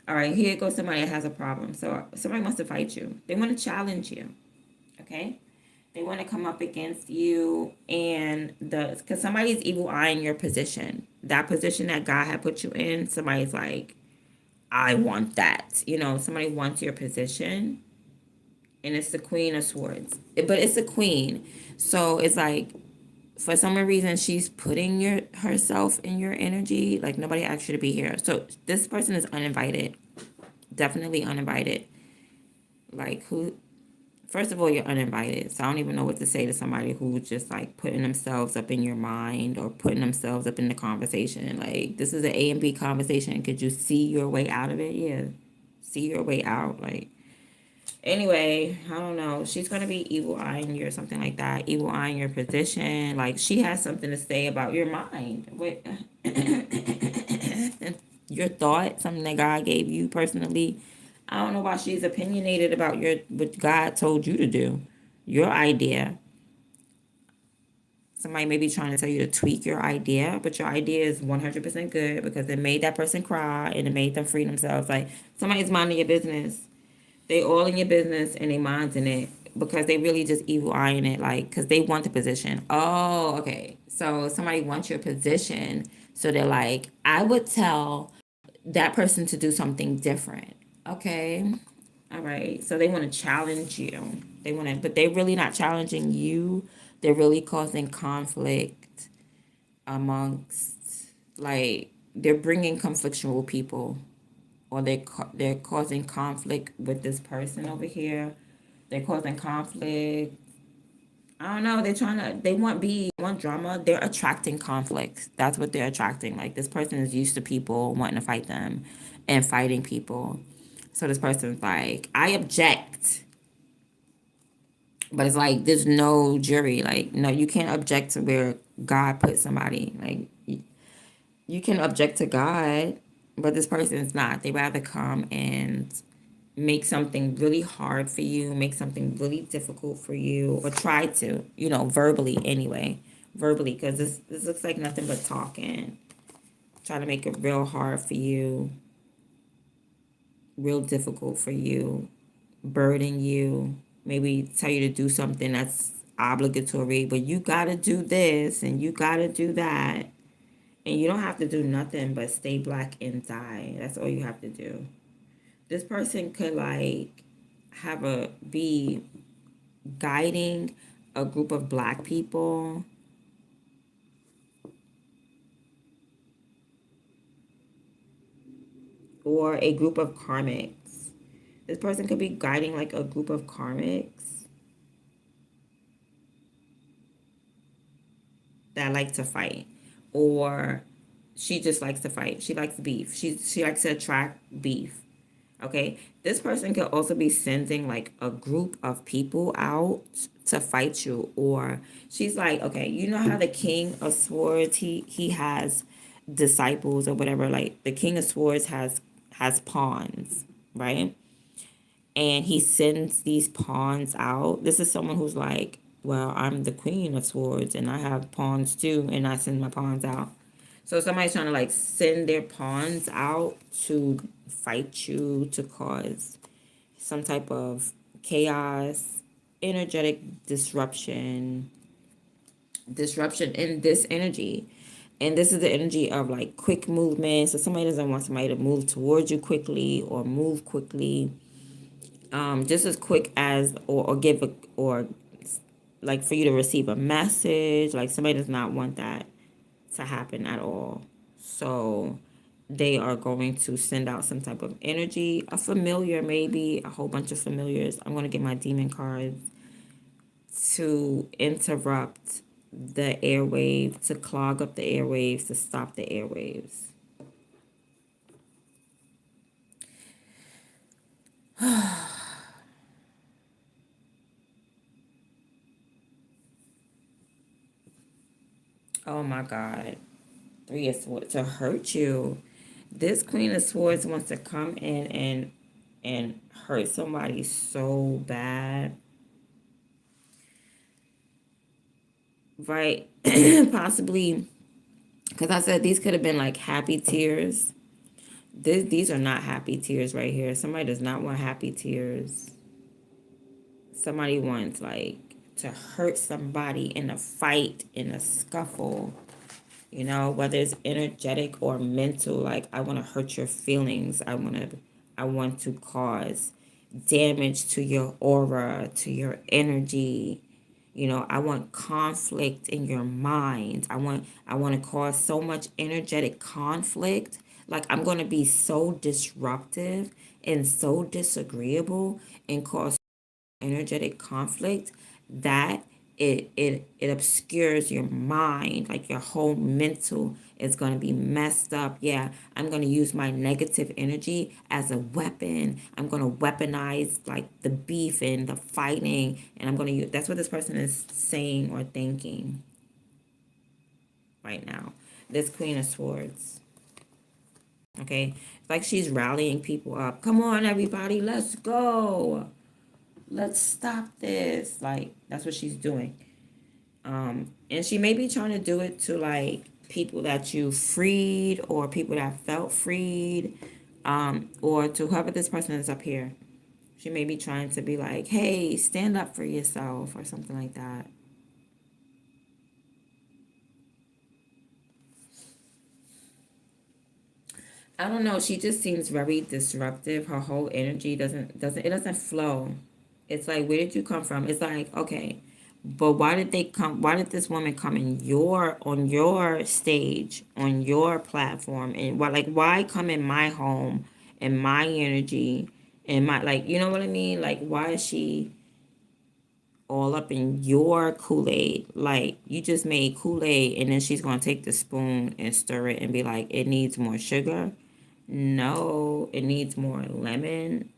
S1: All right, here goes somebody that has a problem. So somebody wants to fight you. They want to challenge you. Okay? They want to come up against you and because somebody's evil eyeing your position. That position that God had put you in, somebody's like, I want that. Somebody wants your position. And it's the Queen of Swords. But it's a queen. So it's like, for some reason, she's putting herself in your energy. Like, nobody asked you to be here. So this person is uninvited. Definitely uninvited. Like, who... First of all, you're uninvited. So I don't even know what to say to somebody who's just, like, putting themselves up in your mind or putting themselves up in the conversation. Like, this is an A and B conversation. Could you see your way out of it? Yeah. See your way out. Like... Anyway, I don't know. She's going to be evil eyeing you or something like that. Evil eyeing your position. Like, she has something to say about your mind. What? Your thought, something that God gave you personally. I don't know why she's opinionated about what God told you to do. Your idea. Somebody may be trying to tell you to tweak your idea, but your idea is 100% good because it made that person cry and it made them free themselves. Like, somebody's minding your business. They all in your business and they minds in it. because they really just evil eyeing it, like, because they want the position. Oh, okay. So somebody wants your position. So they're like, I would tell that person to do something different. Okay. All right. So they want to challenge you. They want to, but they're really not challenging you. They're really causing conflict amongst, like, they're bringing conflictual people, or they're causing conflict with this person over here. They're causing conflict. I don't know. They want drama. They're attracting conflict. That's what they're attracting. Like, this person is used to people wanting to fight them and fighting people. So this person's like, I object. But it's like, there's no jury. Like, no, you can't object to where God put somebody. Like, you can object to God, but this person's not. They rather come and make something really hard for you, make something really difficult for you, or try to, verbally anyway. Verbally, because this looks like nothing but talking. Try to make it real hard for you, real difficult for you, burden you, maybe tell you to do something that's obligatory, but you gotta do this and you gotta do that. And you don't have to do nothing but stay black and die. That's all you have to do. This person could like be guiding a group of black people, or a group of karmics. This person could be guiding like a group of karmics that like to fight, or she just likes to fight. She likes beef. She likes to attract beef. Okay, this person could also be sending like a group of people out to fight you, or she's like, okay, you know how the King of Swords, he has disciples or whatever. Like, the King of Swords has pawns, right? And he sends these pawns out. This is someone who's like, well, I'm the Queen of Swords and I have pawns too, and I send my pawns out. So somebody's trying to like send their pawns out to fight you, to cause some type of chaos, energetic disruption in this energy. And this is the energy of like quick movement. So somebody doesn't want somebody to move towards you quickly or move quickly. Just as quick as, or give a, or like for you to receive a message. Like, somebody does not want that to happen at all. So they are going to send out some type of energy, a familiar, maybe a whole bunch of familiars. I'm going to get my demon cards to interrupt the airwave, to clog up the airwaves, to stop the airwaves. Oh my God. Three of Swords, to hurt you. This Queen of Swords wants to come in and hurt somebody so bad. Right? Possibly, because I said these could have been like happy tears. These are not happy tears right here. Somebody does not want happy tears. Somebody wants like to hurt somebody in a fight, in a scuffle. Whether it's energetic or mental. Like, I want to hurt your feelings. I want to cause damage to your aura, to your energy. I want conflict in your mind. I want to cause so much energetic conflict. Like, I'm going to be so disruptive and so disagreeable and cause energetic conflict that it obscures your mind. Like, your whole mental is going to be messed up. Yeah, I'm going to use my negative energy as a weapon. I'm going to weaponize like the beef and the fighting, and I'm going to use, that's what this person is saying or thinking right now. This Queen of Swords. Okay, it's like she's rallying people up. Come on, everybody, let's go. Let's stop this. Like, that's what she's doing. And she may be trying to do it to like people that you freed, or people that felt freed, or to whoever this person is up here. She may be trying to be like, hey, stand up for yourself or something like that. I don't know. She just seems very disruptive. Her whole energy doesn't flow. It's like, where did you come from? It's like, okay, but why did they come? Why did this woman come on your stage, on your platform, and why come in my home and my energy and my, like, you know what I mean? Like, why is she all up in your Kool-Aid? Like, you just made Kool-Aid and then she's gonna take the spoon and stir it and be like, it needs more sugar. No, it needs more lemon.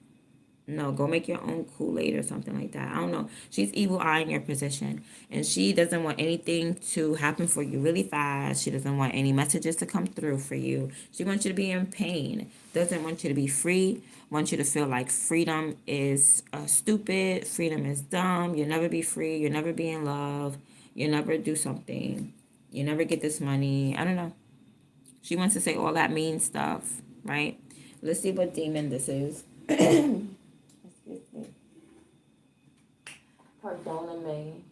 S1: No, go make your own Kool-Aid or something like that. I don't know. She's evil eyeing your position. And she doesn't want anything to happen for you really fast. She doesn't want any messages to come through for you. She wants you to be in pain. Doesn't want you to be free. Wants you to feel like freedom is stupid. Freedom is dumb. You'll never be free. You'll never be in love. You'll never do something. You never get this money. I don't know. She wants to say all that mean stuff, right? Let's see what demon this is. Excuse me. Pardona me.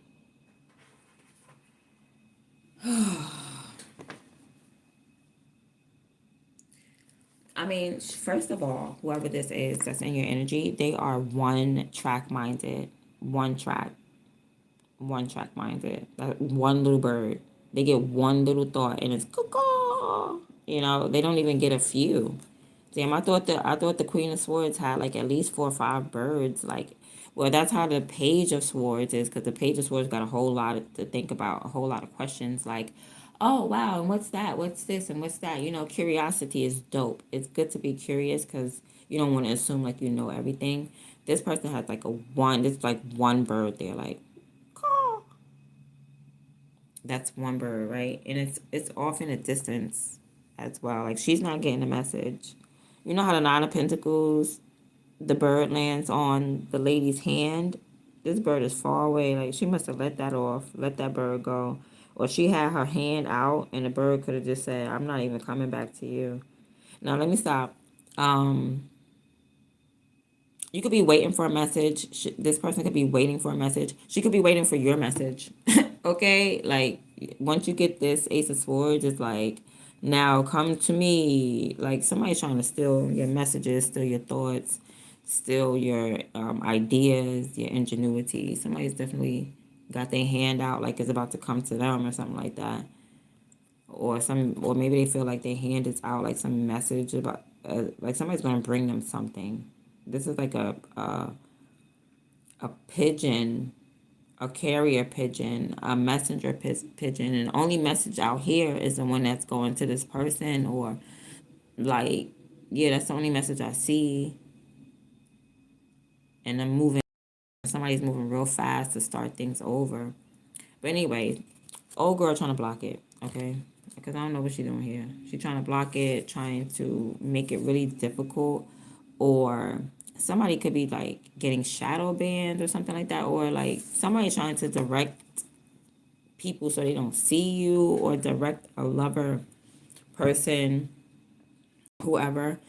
S1: I mean, first of all, whoever this is that's in your energy, they are one track minded. One track. One track minded. Like one little bird. They get one little thought and it's caw. You know, they don't even get a few. Damn, I thought the Queen of Swords had like at least 4 or 5 birds. Like, well, that's how the Page of Swords is, because the Page of Swords got a whole lot to think about, a whole lot of questions. Like, oh wow, and what's that? What's this? And what's that? You know, curiosity is dope. It's good to be curious because you don't want to assume like you know everything. This person has like This like one bird. They're like, caw. That's one bird, right? And it's off in a distance as well. Like she's not getting the message. You know how the Nine of Pentacles, the bird lands on the lady's hand? This bird is far away. Like she must have let that off, let that bird go. Or she had her hand out and the bird could have just said, I'm not even coming back to you. Now let me stop. You could be waiting for a message. This person could be waiting for a message. She could be waiting for your message. Okay? Like, once you get this Ace of Swords, it's like, now come to me. Like, somebody's trying to steal your messages, steal your thoughts, steal your ideas, your ingenuity. Somebody's definitely got their hand out like it's about to come to them or something like that. Or maybe they feel like their hand is out, like some message about, like somebody's going to bring them something. This is like a pigeon, a carrier pigeon, a messenger pigeon, and the only message out here is the one that's going to this person, or like, yeah, that's the only message I see. And I'm moving. Somebody's moving real fast to start things over. But anyway, old girl trying to block it, okay? Because I don't know what she's doing here. She's trying to block it, trying to make it really difficult, or somebody could be like getting shadow banned or something like that, or like somebody trying to direct people so they don't see you, or direct a lover, person, whoever,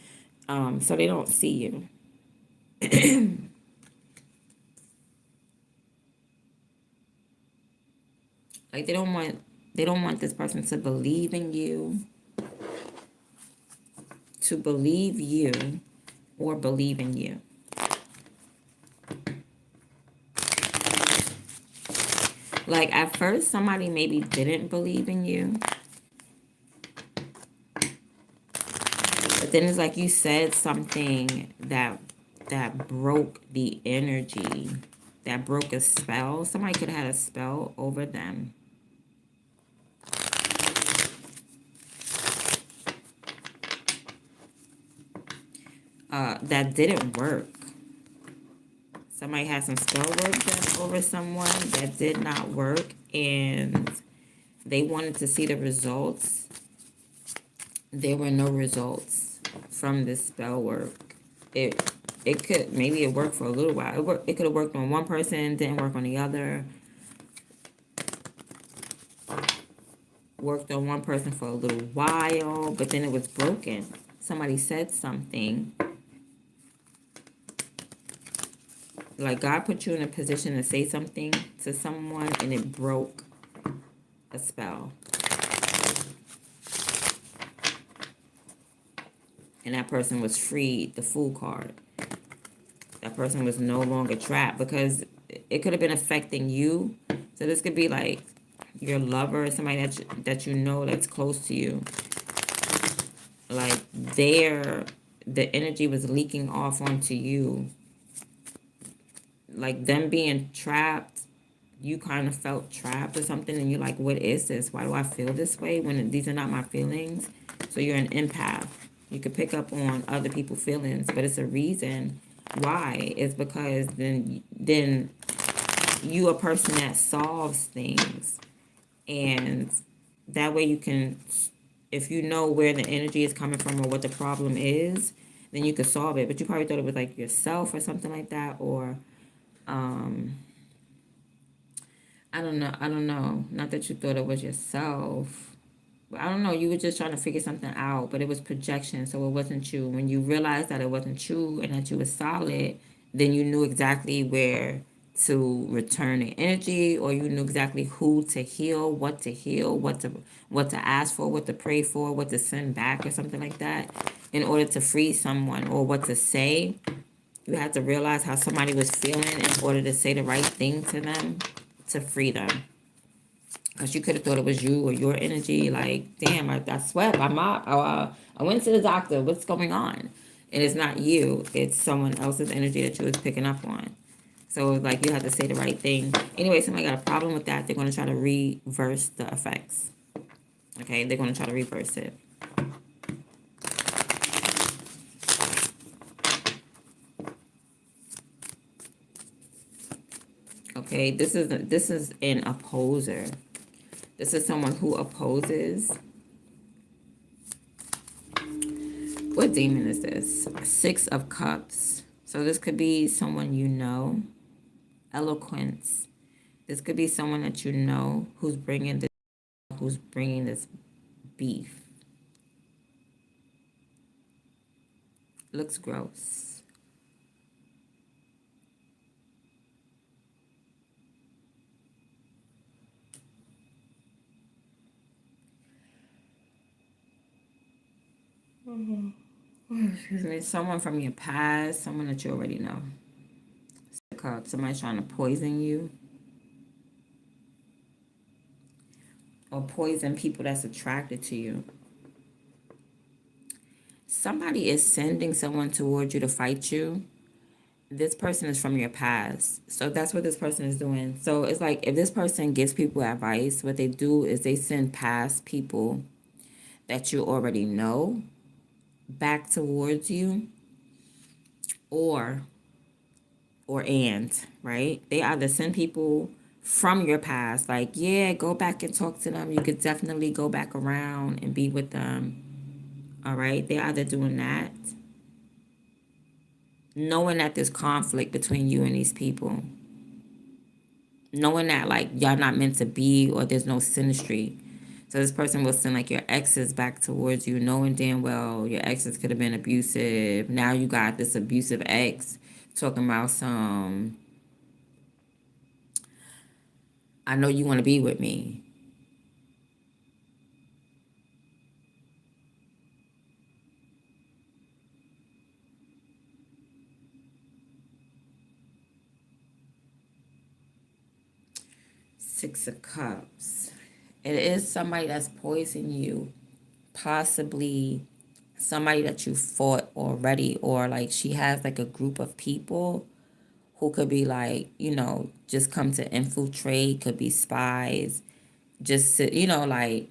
S1: so they don't see you. Like they don't want this person to believe in you, or believe in you. Like at first somebody maybe didn't believe in you, but then it's like you said something that broke the energy, that broke a spell. Somebody could have had a spell over them. That didn't work. Somebody had some spell work done over someone that did not work, and they wanted to see the results. There were no results from this spell work. It could, maybe it worked for a little while. It could have worked on one person, didn't work on the other. Worked on one person for a little while, but then it was broken. Somebody said something, Like God put you in a position to say something to someone and it broke a spell. And that person was freed, the Fool card. That person was no longer trapped because it could have been affecting you. So this could be like your lover, somebody that you know that's close to you. Like the energy was leaking off onto you. Like them being trapped, you kind of felt trapped or something, and you're like, what is this? Why do I feel this way when these are not my feelings? So you're an empath. You could pick up on other people's feelings, but it's a reason why. It's because then you a person that solves things, and that way you can, if you know where the energy is coming from or what the problem is, then you could solve it. But you probably thought it was like yourself or something like that, or I don't know. I don't know. Not that you thought it was yourself. But I don't know. You were just trying to figure something out, but it was projection, so it wasn't you. When you realized that it wasn't you and that you were solid, then you knew exactly where to return the energy, or you knew exactly who to heal, what to ask for, what to pray for, what to send back, or something like that, in order to free someone, or what to say. You had to realize how somebody was feeling in order to say the right thing to them to free them. Because you could have thought it was you or your energy. Like, damn, I sweat. I went to the doctor. What's going on? And it's not you. It's someone else's energy that you was picking up on. So, like, you have to say the right thing. Anyway, somebody got a problem with that. They're going to try to reverse the effects. Okay? They're going to try to reverse it. Okay? This is an opposer. This is someone who opposes. What demon is this? 6 of Cups. So this could be someone you know. Eloquence. This could be someone that you know who's bringing this beef. Looks gross. Excuse me. Someone from your past, someone that you already know. Somebody trying to poison you. Or poison people that's attracted to you. Somebody is sending someone towards you to fight you. This person is from your past. So that's what this person is doing. So it's like if this person gives people advice, what they do is they send past people that you already know back towards you, or right? They either send people from your past, like, yeah, go back and talk to them. You could definitely go back around and be with them. All right? They're either doing that, knowing that there's conflict between you and these people, knowing that, like, y'all not meant to be, or there's no synastry. So this person will send, like, your exes back towards you, knowing damn well your exes could have been abusive. Now you got this abusive ex talking about some, I know you want to be with me. Six of Cups. It is somebody that's poisoning you, possibly somebody that you fought already, or like she has like a group of people who could be like, just come to infiltrate, could be spies, just sit, like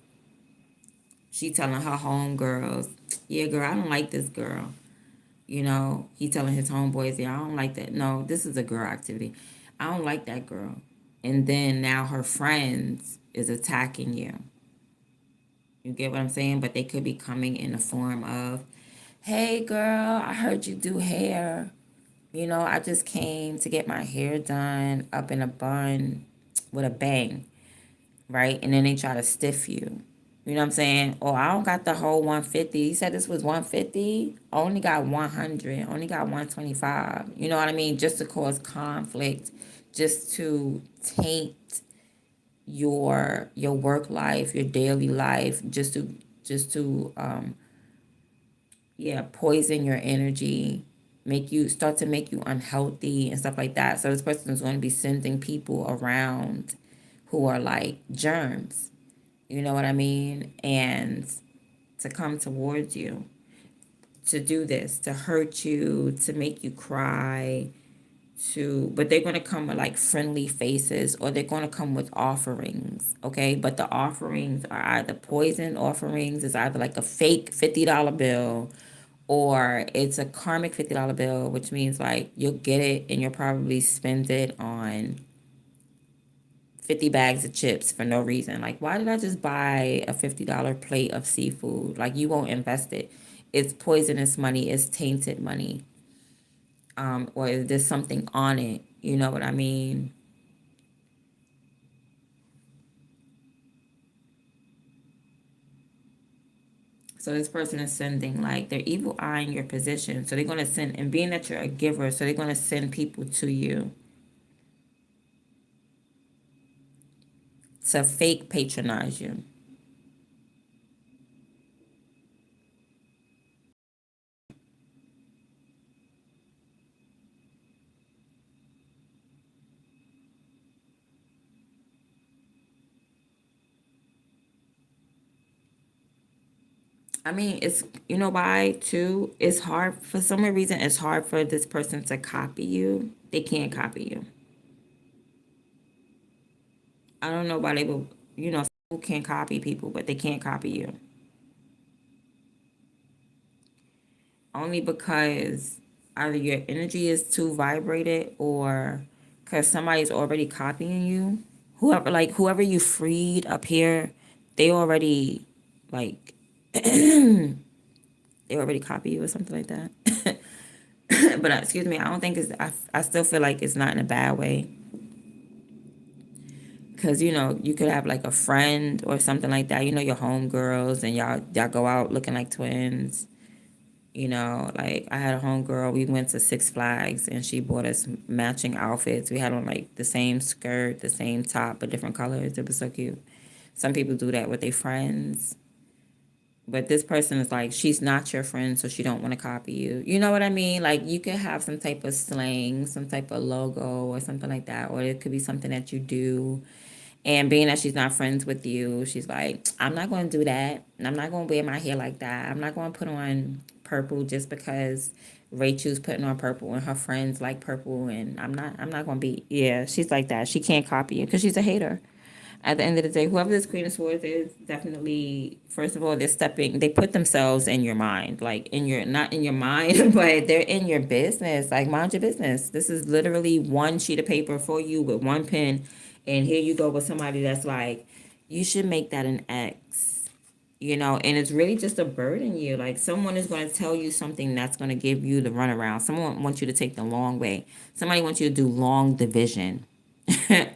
S1: she telling her homegirls, yeah, girl, I don't like this girl. He telling his homeboys, yeah, I don't like that. No, this is a girl activity. I don't like that girl. And then now her friends is attacking you. You get what I'm saying? But they could be coming in the form of, hey, girl, I heard you do hair. I just came to get my hair done up in a bun with a bang, right? And then they try to stiff you. You know what I'm saying? Or I don't got the whole 150. He said this was 150. Only got 100. Only got 125. You know what I mean? Just to cause conflict, just to taint your work life, your daily life, just to yeah, poison your energy, make you unhealthy and stuff like that. So this person is going to be sending people around who are like germs. You know what I mean? And to come towards you, to do this, to hurt you, to make you cry, but they're going to come with like friendly faces, or they're going to come with offerings, okay? But the offerings are either poison offerings, it's either like a fake $50 bill, or it's a karmic $50 bill, which means like you'll get it and you'll probably spend it on 50 bags of chips for no reason. Like, why did I just buy a $50 plate of seafood? Like, you won't invest it. It's poisonous money, it's tainted money. Or there's something on it. You know what I mean? So this person is sending like they're evil eyeing your position. So they're gonna send, and being that you're a giver, so they're gonna send people to you to fake patronize you. I mean, it's, you know why too? It's hard for some reason. It's hard for this person to copy you. They can't copy you. I don't know why they will. You know, people can copy people, but they can't copy you. Only because either your energy is too vibrated, or because somebody's already copying you. Whoever you freed up here, they already like they already copy you or something like that. But excuse me, I don't think it's. I still feel like it's not in a bad way, because you know you could have like a friend or something like that. You know, your homegirls, and y'all go out looking like twins. You know, like I had a homegirl. We went to Six Flags, and she bought us matching outfits. We had on like the same skirt, the same top, but different colors. It was so cute. Some people do that with their friends. But this person is like, she's not your friend, so she don't want to copy you. You know what I mean? Like you could have some type of slang, some type of logo or something like that, or it could be something that you do. And being that she's not friends with you, she's like, I'm not going to do that. I'm not going to wear my hair like that. I'm not going to put on purple just because Rachel's putting on purple and her friends like purple, and I'm not going to be. Yeah, she's like that. She can't copy you because she's a hater. At the end of the day, whoever this Queen of Swords is, definitely, first of all, they put themselves in your mind, like not in your mind, but they're in your business. Like, mind your business. This is literally one sheet of paper for you with one pen. And here you go with somebody that's like, you should make that an X, you know, and it's really just a burden you. Like, someone is going to tell you something that's going to give you the runaround. Someone wants you to take the long way. Somebody wants you to do long division.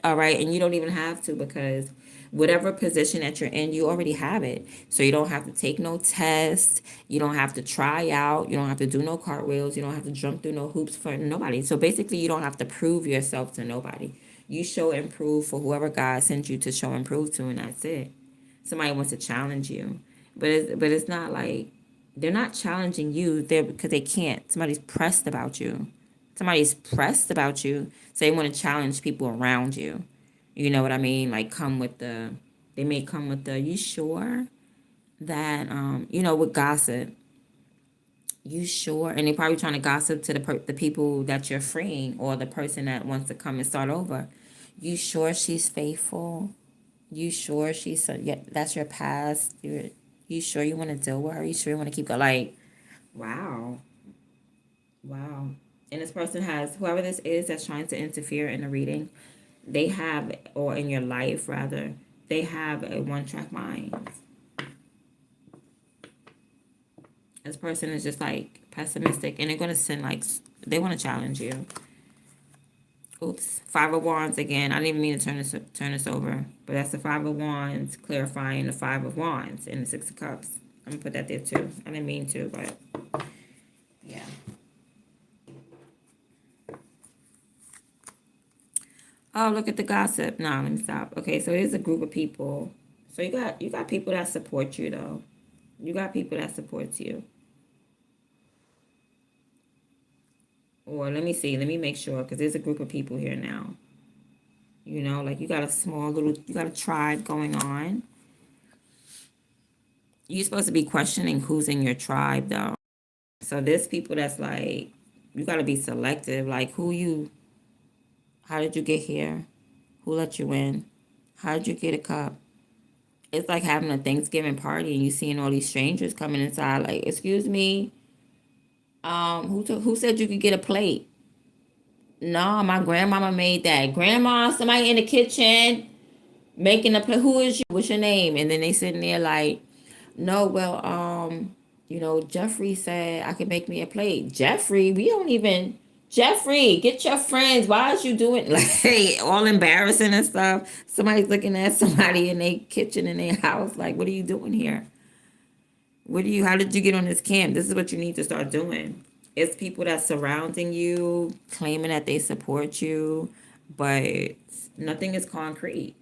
S1: All right. And you don't even have to, because whatever position that you're in, you already have it. So you don't have to take no test. You don't have to try out. You don't have to do no cartwheels. You don't have to jump through no hoops for nobody. So basically, you don't have to prove yourself to nobody. You show and prove for whoever God sent you to show and prove to, and that's it. Somebody wants to challenge you, but it's not like they're not challenging you. They're because they can't. Somebody's pressed about you. Somebody's pressed about you, so they want to challenge people around you. You know what I mean? Like, they may come with the, you sure that, with gossip, you sure? And they're probably trying to gossip to the people that you're freeing, or the person that wants to come and start over. You sure she's faithful? You sure yeah, that's your past? You sure you want to deal with her? You sure you want to keep going? Like, wow. Wow. And this person has, whoever this is that's trying to interfere in the reading, they have, or in your life rather, they have a one track mind. This person is just like pessimistic, and they're going to send like, they want to challenge you. Oops, Five of Wands again. I didn't even mean to turn this over, but that's the Five of Wands clarifying the Five of Wands and the Six of Cups. I'm gonna put that there too. I didn't mean to, but yeah. Oh, look at the gossip. No, let me stop. Okay, so here's a group of people. So you got people that support you though. You got people that supports you. Or let me see. Let me make sure because there's a group of people here now. You know, like you got you got a tribe going on. You're supposed to be questioning who's in your tribe though. So there's people that's like, you got to be selective. Like how did you get here? Who let you in? How did you get a cup? It's like having a Thanksgiving party and you seeing all these strangers coming inside. Like, excuse me, who said you could get a plate? No, my grandmama made that. Grandma, somebody in the kitchen making a plate. Who is you? What's your name? And then they sitting there like, no, well, Jeffrey said I could make me a plate. Jeffrey, we don't even. Jeffrey, get your friends. Why is you doing like all embarrassing and stuff? Somebody's looking at somebody in their kitchen in their house. Like, what are you doing here? How did you get on this camp? This is what you need to start doing. It's people that's surrounding you, claiming that they support you, but nothing is concrete.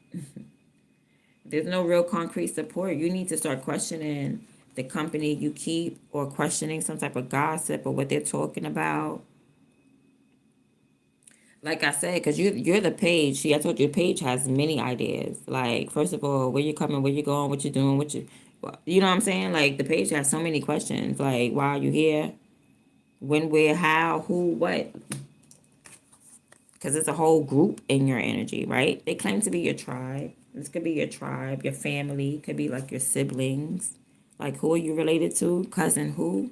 S1: There's no real concrete support. You need to start questioning the company you keep or questioning some type of gossip or what they're talking about. Like I said, because you're the page. See, I told you the page has many ideas. Like, first of all, where you coming, where you going, what you doing, you know what I'm saying? Like, the page has so many questions. Like, why are you here? When, where, how, who, what? Because it's a whole group in your energy, right? They claim to be your tribe. This could be your tribe, your family. Could be like your siblings. Like, who are you related to? Cousin who?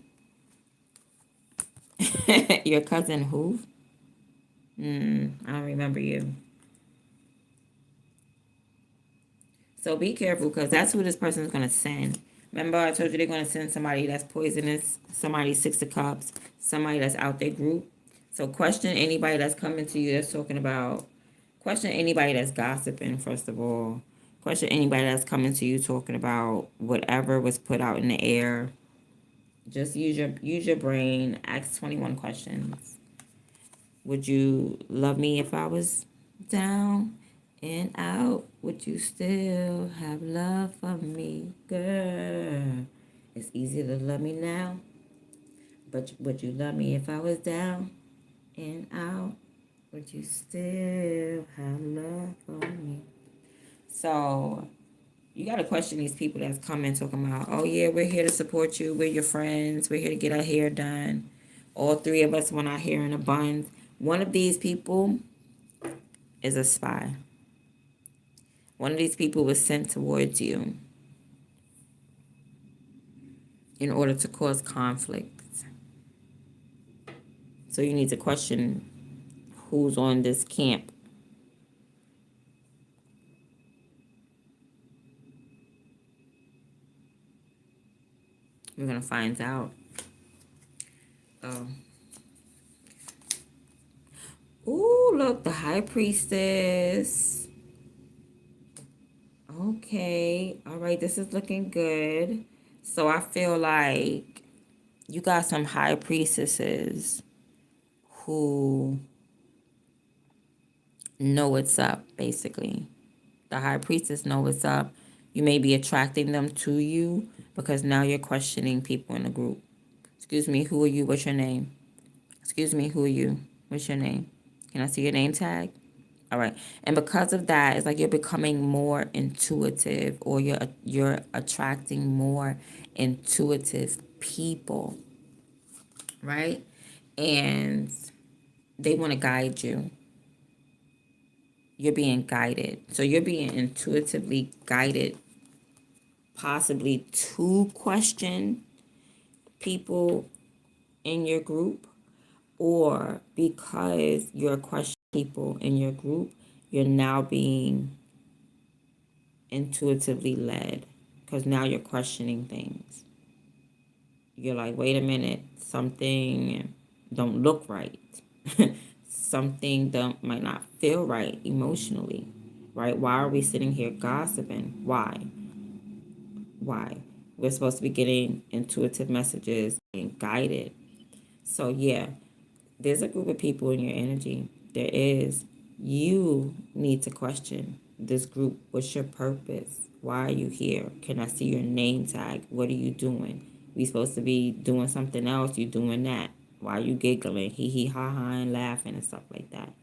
S1: Your cousin who? I don't remember you. So be careful because that's who this person is going to send. Remember, I told you they're going to send somebody that's poisonous, somebody Six of Cups, somebody that's out their group. So question anybody that's coming to you that's talking about, question anybody that's gossiping, first of all. Question anybody that's coming to you talking about whatever was put out in the air. Just use your brain. Ask 21 questions. Would you love me if I was down and out? Would you still have love for me, girl? It's easy to love me now, but would you love me if I was down and out? Would you still have love for me? So you got to question these people that's coming talking about, oh yeah, we're here to support you. We're your friends. We're here to get our hair done. All three of us want our hair in a bun. One of these people is a spy. One of these people was sent towards you in order to cause conflict. So you need to question who's on this camp. We're going to find out. Ooh, look, the High Priestess. Okay. All right, this is looking good. So I feel like you got some High Priestesses who know what's up, basically. The High Priestess know what's up. You may be attracting them to you because now you're questioning people in the group. Excuse me, who are you? What's your name? Excuse me, who are you? What's your name? Can I see your name tag? All right. And because of that, it's like you're becoming more intuitive or you're attracting more intuitive people, right? And they want to guide you. You're being guided. So you're being intuitively guided, possibly to question people in your group, or because you're questioning people in your group, you're now being intuitively led because now you're questioning things. You're like, wait a minute, something don't look right. something that might not feel right emotionally, right? Why are we sitting here gossiping? Why? Why? We're supposed to be getting intuitive messages and guided. So, yeah, there's a group of people in your energy. There is. You need to question this group. What's your purpose? Why are you here? Can I see your name tag? What are you doing? We supposed to be doing something else. You doing that? Why are you giggling, hee hee ha ha, and laughing and stuff like that?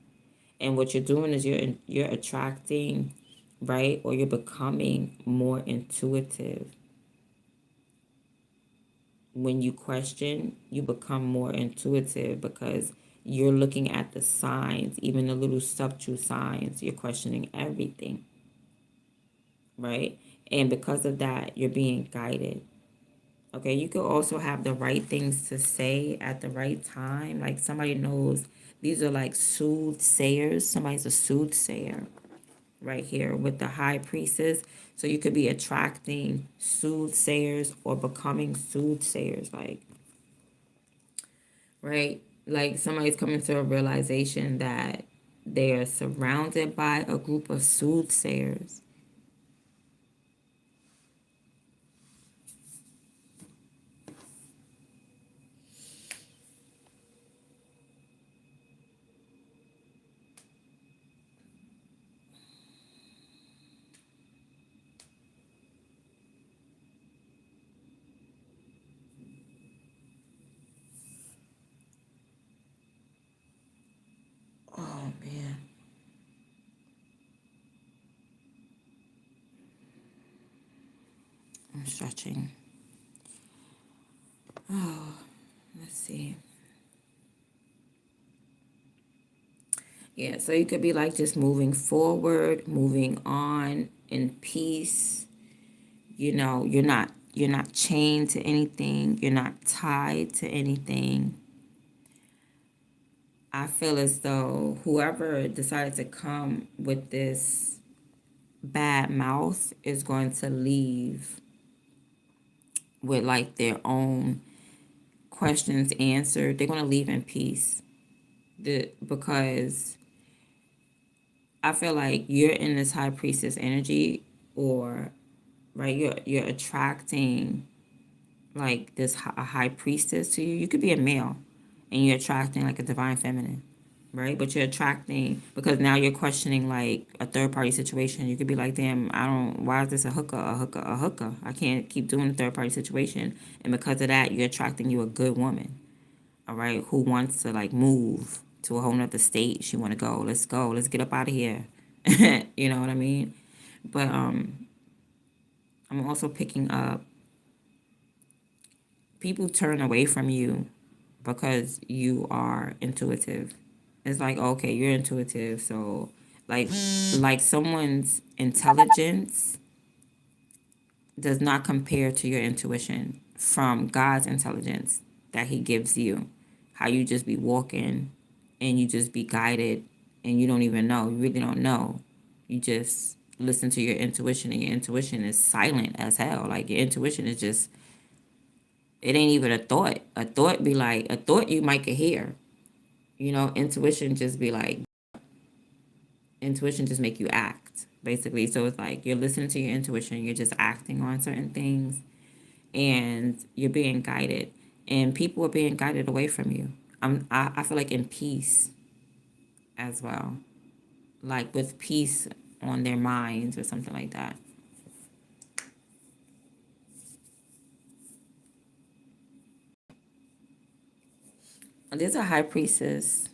S1: And what you're doing is you're attracting, right, or you're becoming more intuitive. When you question, you become more intuitive because you're looking at the signs, even the little subtle signs. You're questioning everything, right? And because of that, you're being guided. Okay, you could also have the right things to say at the right time. Like somebody knows these are like soothsayers. Somebody's a soothsayer right here with the high priestess. So you could be attracting soothsayers or becoming soothsayers, like, right? Like somebody's coming to a realization that they are surrounded by a group of soothsayers. Oh man, I'm stretching. Oh, let's see. Yeah, so you could be like just moving forward, moving on in peace. You know, you're not chained to anything. You're not tied to anything. I feel as though whoever decided to come with this bad mouth is going to leave with like their own questions answered. They're going to leave in peace. Because I feel like you're in this high priestess energy, or right, you're attracting like this a high priestess to you. You could be a male and you're attracting like a divine feminine, right? But you're attracting because now you're questioning like a third party situation. You could be like, damn, I don't, why is this a hooker, a hooker, a hooker? I can't keep doing a third party situation. And because of that, you're attracting you a good woman, all right, who wants to like move to a whole nother state. She want to go, let's get up out of here. You know what I mean? But I'm also picking up people turn away from you because you are intuitive. It's like, okay, you're intuitive, so like someone's intelligence does not compare to your intuition from God's intelligence that he gives you. How you just be walking and you just be guided and you don't even know. You really don't know. You just listen to your intuition, and your intuition is silent as hell. Like your intuition is just, it ain't even a thought. A thought be like, a thought you might could hear. You know, intuition just be like, intuition just make you act, basically. So it's like you're listening to your intuition, you're just acting on certain things, and you're being guided. And people are being guided away from you. I feel like in peace as well. Like with peace on their minds or something like that. There's a high priestess.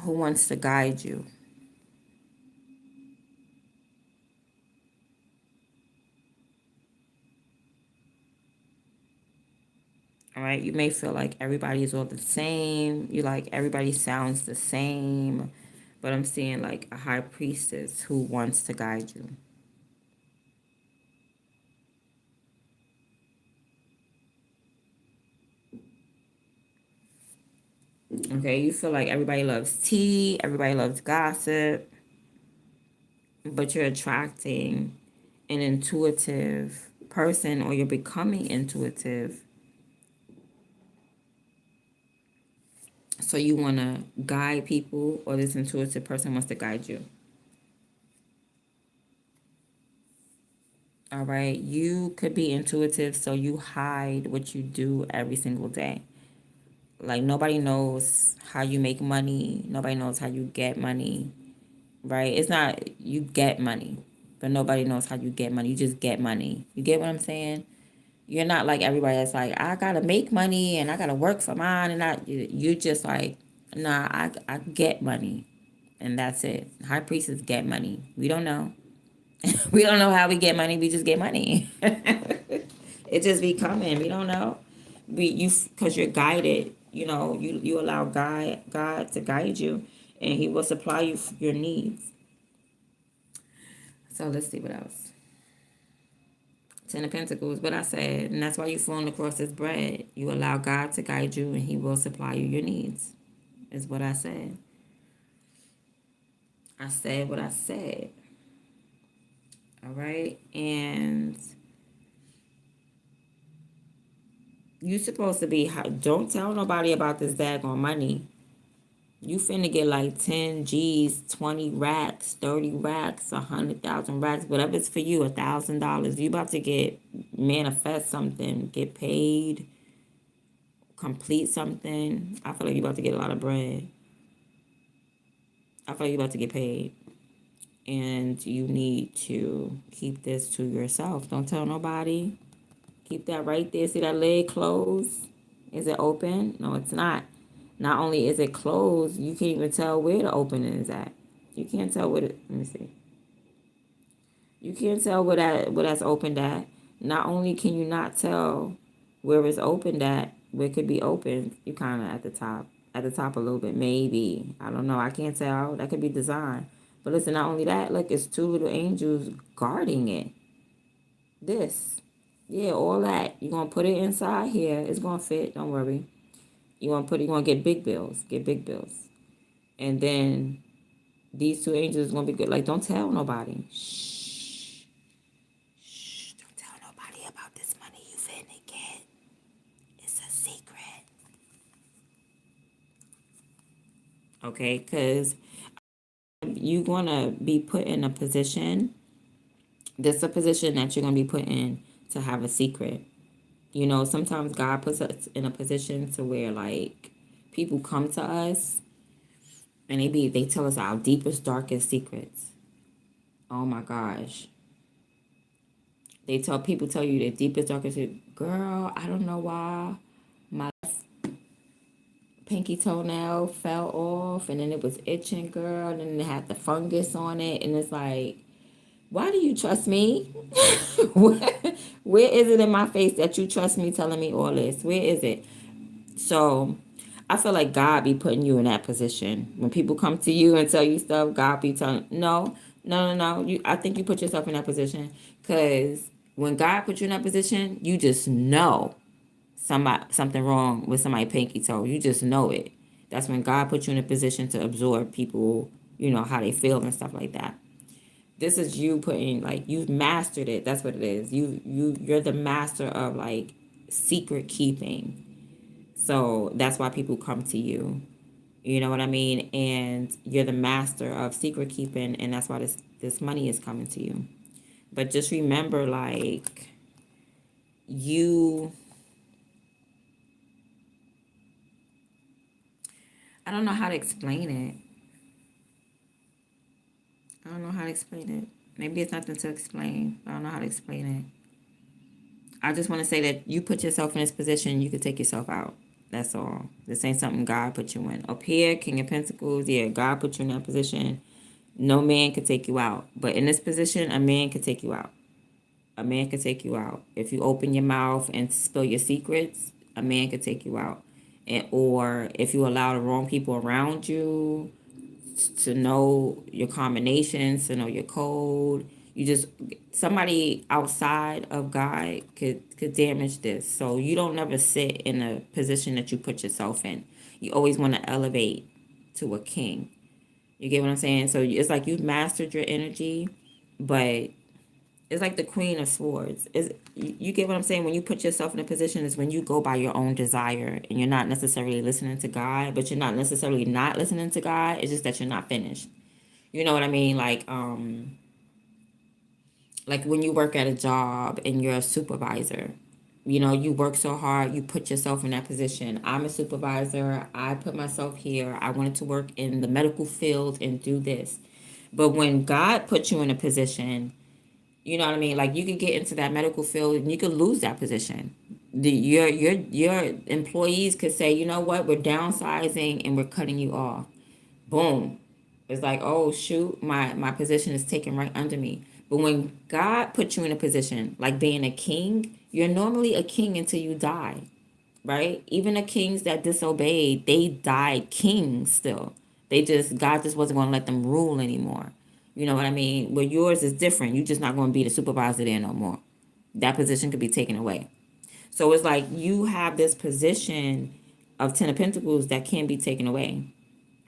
S1: Who wants to guide you. All right, you may feel like everybody's all the same. You like everybody sounds the same, but I'm seeing like a high priestess who wants to guide you. Okay, you feel like everybody loves tea, everybody loves gossip, but you're attracting an intuitive person, or you're becoming intuitive. So you want to guide people, or this intuitive person wants to guide you. All right, you could be intuitive, so you hide what you do every single day. Like, nobody knows how you make money, nobody knows how you get money, right? It's not you get money, but nobody knows how you get money. You just get money. You get what I'm saying? You're not like everybody that's like, I gotta make money and I gotta work for mine, and you just like, nah, I get money, and that's it. High priests get money. We don't know. We don't know how we get money. We just get money. It just be coming. We don't know. Because you're guided. You allow God to guide you, and He will supply you your needs. So let's see what else. Ten of Pentacles, what I said, and that's why you flowing across this bread. You allow God to guide you, and He will supply you your needs. Is what I said. I said what I said. All right, and you supposed to be. Don't tell nobody about this daggone money. You finna get like 10 G's, 20 racks, 30 racks, 100,000 racks, whatever it's for you, $1,000. You about to manifest something, get paid, complete something. I feel like you about to get a lot of bread. I feel like you about to get paid. And you need to keep this to yourself. Don't tell nobody. Keep that right there. See that leg closed? Is it open? No, it's not. Not only is it closed, you can't even tell where the opening is at. You can't tell let me see. You can't tell where that's opened at. Not only can you not tell where it's opened at, where it could be opened, you kind of at the top a little bit, maybe. I don't know. I can't tell. That could be design. But listen, not only that, look, it's two little angels guarding it. This. Yeah, all that. You're going to put it inside here. It's going to fit. Don't worry. You're going to get big bills. Get big bills. And then these two angels are going to be good. Like, don't tell nobody. Shh. Shh. Don't tell nobody about this money you finna get. It's a secret. Okay? Because you're going to be put in a position. This is a position that you're going to be put in to have a secret. Sometimes God puts us in a position to where, like, people come to us and they tell us our deepest, darkest secrets. Oh my gosh. People tell you their deepest, darkest secret. Girl, I don't know why my pinky toenail fell off and then it was itching, girl, and then it had the fungus on it, and it's like, why do you trust me? Where is it in my face that you trust me telling me all this? Where is it? So I feel like God be putting you in that position. When people come to you and tell you stuff, God be telling, no. I think you put yourself in that position, because when God put you in that position, you just know something wrong with somebody's pinky toe. You just know it. That's when God put you in a position to absorb people, how they feel and stuff like that. This is you putting, like, you've mastered it. That's what it is. You're the master of, like, secret keeping. So that's why people come to you. You know what I mean? And you're the master of secret keeping, and that's why this money is coming to you. But just remember, like, I don't know how to explain it. Maybe it's nothing to explain. I don't know how to explain it. I just want to say that you put yourself in this position, you could take yourself out. That's all. This ain't something God put you in. Up here, King of Pentacles, yeah, God put you in that position. No man could take you out. But in this position, a man could take you out. A man could take you out. If you open your mouth and spill your secrets, a man could take you out. Or if you allow the wrong people around you to know your combinations, to know your code, somebody outside of God could damage this. So you don't never sit in a position that you put yourself in. You always want to elevate to a king. You get what I'm saying? So it's like you've mastered your energy, but it's like the Queen of Swords. Is you get what I'm saying? When you put yourself in a position is when you go by your own desire and you're not necessarily listening to God, but you're not necessarily not listening to God. It's just that you're not finished. You know what I mean? Like when you work at a job and you're a supervisor, you know, you work so hard, you put yourself in that position. I'm a supervisor. I put myself here. I wanted to work in the medical field and do this. But when God puts you in a position, you know what I mean? Like you could get into that medical field and you could lose that position. Your employees could say, you know what, we're downsizing and we're cutting you off. Boom. It's like, oh shoot, my position is taken right under me. But when God puts you in a position like being a king, you're normally a king until you die, right? Even the kings that disobeyed, they died kings still. God just wasn't going to let them rule anymore. You know what I mean? But yours is different. You're just not going to be the supervisor there no more. That position could be taken away. So it's like you have this position of Ten of Pentacles that can be taken away.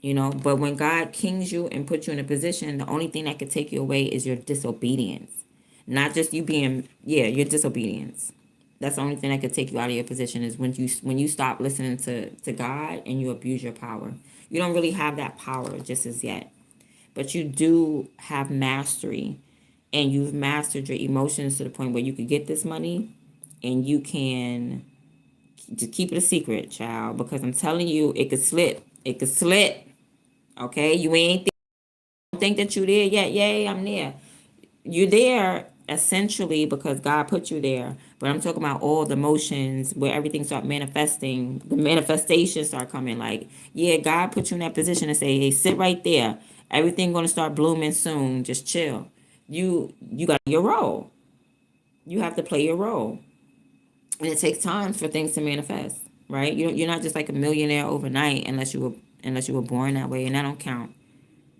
S1: You know, but when God kings you and puts you in a position, the only thing that could take you away is your disobedience. Not just you being, yeah, your disobedience. That's the only thing that could take you out of your position is when you stop listening to God and you abuse your power. You don't really have that power just as yet. But you do have mastery and you've mastered your emotions to the point where you could get this money and you can just keep it a secret, child, because I'm telling you, it could slip. It could slip. Okay, you ain't think that you there yet. Yay, I'm there. You're there essentially because God put you there. But I'm talking about all the motions where everything start manifesting. The manifestations start coming. Like, yeah, God put you in that position to say, hey, sit right there. Everything gonna start blooming soon. Just chill. You got your role. You have to play your role, and it takes time for things to manifest. Right? You're not just like a millionaire overnight unless you were born that way, and that don't count.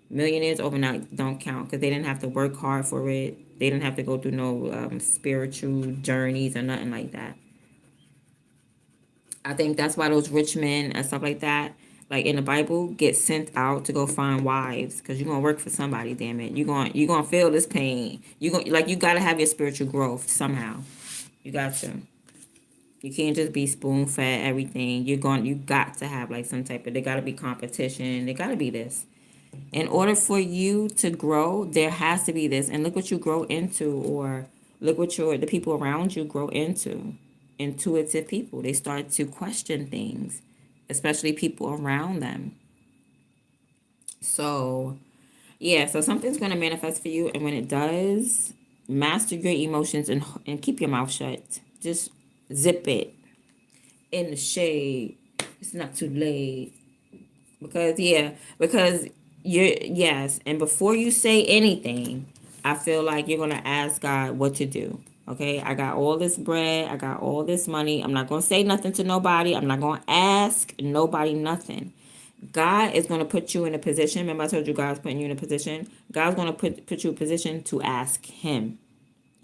S1: Millionaires overnight don't count because they didn't have to work hard for it. They didn't have to go through no spiritual journeys or nothing like that. I think that's why those rich men and stuff like that, like in the Bible, get sent out to go find wives because you're gonna work for somebody. Damn it, you're gonna feel this pain. You gotta have your spiritual growth somehow. You got to. You can't just be spoon fed everything. You got to have like some type of. There gotta be competition. There gotta be this. In order for you to grow, there has to be this. And look what you grow into, or look what the people around you grow into. Intuitive people. They start to question things, especially people around them. So, yeah, so something's going to manifest for you. And when it does, master your emotions and keep your mouth shut. Just zip it in the shade. It's not too late. Because yes, and before you say anything, I feel like you're gonna ask God what to do. Okay, I got all this bread, I got all this money. I'm not gonna say nothing to nobody. I'm not gonna ask nobody nothing. God is gonna put you in a position. Remember, I told you God's putting you in a position. God's gonna put you in a position to ask Him.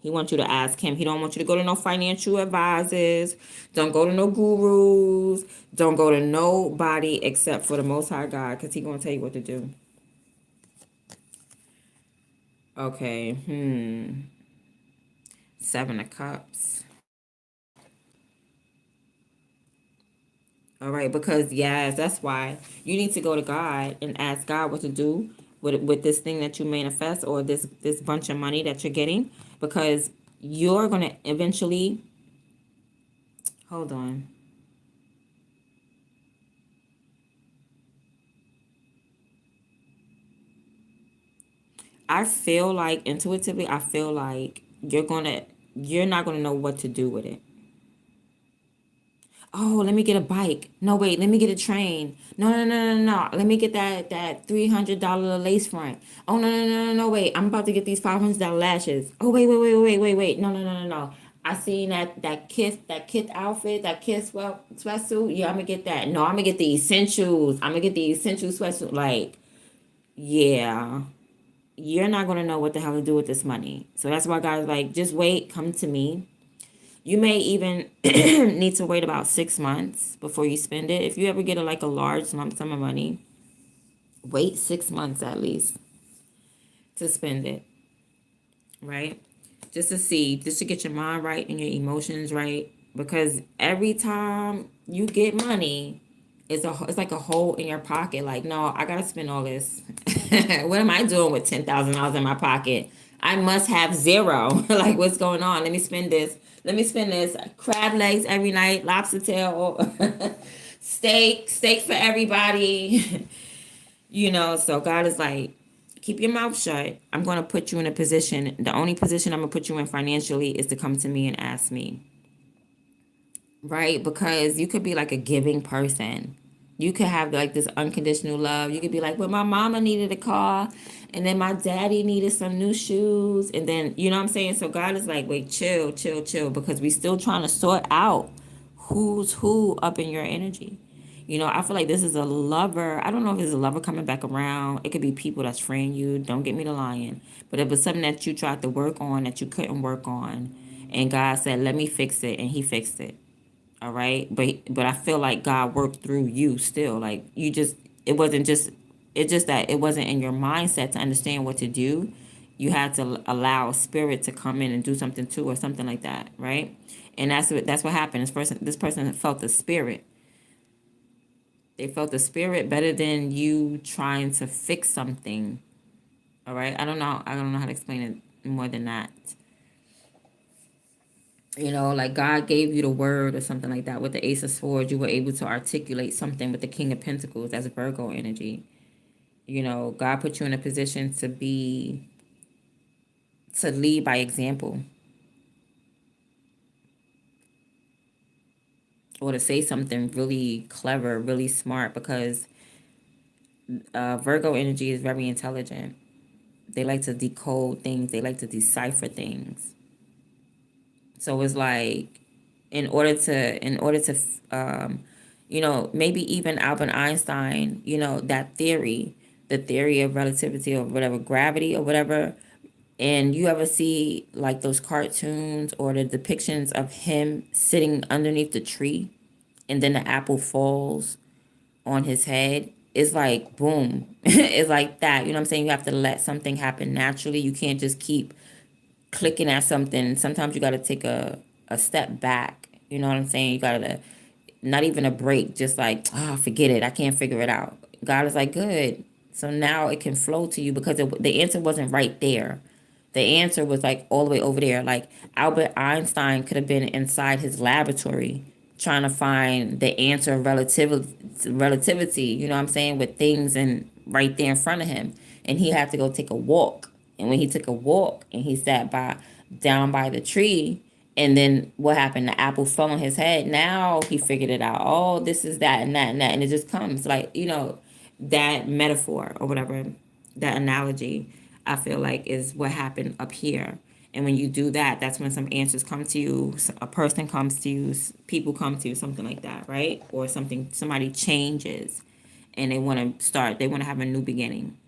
S1: He wants you to ask him. He don't want you to go to no financial advisors. Don't go to no gurus. Don't go to nobody except for the Most High God, because he going to tell you what to do. Okay. 7 of Cups. All right, because yes, that's why you need to go to God and ask God what to do with this thing that you manifest, or this bunch of money that you're getting, because you're going to eventually, hold on. I feel like intuitively, I feel like you're not gonna know what to do with it. Oh, let me get a bike. No, wait, let me get a train. No, no, no, no, no. Let me get that $300 lace front. Oh, no, no, no, no, no. Wait, I'm about to get these $500 lashes. Oh, wait, wait, wait, wait, wait, wait. No, no, no, no, no. I seen that Kith outfit, that Kith sweatsuit. Yeah, I'm gonna get that. No, I'm gonna get the essentials. I'm gonna get the essential sweatsuit. Like, yeah, you're not going to know what the hell to do with this money. So that's why God's like, just wait, come to me. You may even need to wait about 6 months before you spend it. If you ever get like a large lump sum of money, wait 6 months at least to spend it, right? Just to see, just to get your mind right and your emotions right. Because every time you get money, it's like a hole in your pocket. Like, no, I gotta spend all this. What am I doing with $10,000 in my pocket? I must have zero. Like, what's going on? Let me spend this. Let me spend this. Crab legs every night, lobster tail, steak for everybody. So God is like, keep your mouth shut. I'm going to put you in a position. The only position I'm going to put you in financially is to come to me and ask me. Right? Because you could be like a giving person. You could have like this unconditional love. You could be like, well, my mama needed a car, and then my daddy needed some new shoes. And then, you know what I'm saying? So God is like, wait, chill, chill, chill. Because we still trying to sort out who's who up in your energy. I feel like this is a lover. I don't know if it's a lover coming back around. It could be people that's freeing you. Don't get me to lying. But it was something that you tried to work on that you couldn't work on. And God said, let me fix it. And he fixed it. All right. But I feel like God worked through you still. Like it's just that it wasn't in your mindset to understand what to do. You had to allow spirit to come in and do something too, or something like that, right? And that's what happened. This person felt the spirit. They felt the spirit better than you trying to fix something. All right. I don't know how to explain it more than that. Like God gave you the word or something like that. With the Ace of Swords, you were able to articulate something with the King of Pentacles. That's Virgo energy. God put you in a position to lead by example, or to say something really clever, really smart, because Virgo energy is very intelligent. They like to decode things. They like to decipher things. So it's like, in order to, maybe even Albert Einstein, that theory, the theory of relativity or whatever, gravity or whatever. And you ever see like those cartoons or the depictions of him sitting underneath the tree, and then the apple falls on his head? It's like boom. It's like that. You know what I'm saying? You have to let something happen naturally. You can't just keep clicking at something. Sometimes you got to take a step back. You know what I'm saying? You got to, not even a break, just like, forget it. I can't figure it out. God is like, good. So now it can flow to you, because the answer wasn't right there. The answer was like all the way over there. Like Albert Einstein could have been inside his laboratory trying to find the answer of relativity, you know what I'm saying, with things and right there in front of him. And he had to go take a walk. And when he took a walk and he sat down by the tree, and then what happened? The apple fell on his head. Now he figured it out. Oh, this is that and that and that. And it just comes like, that metaphor or whatever, that analogy, I feel like is what happened up here. And when you do that, that's when some answers come to you. A person comes to you, people come to you, something like that, right? Or somebody changes and they want to have a new beginning.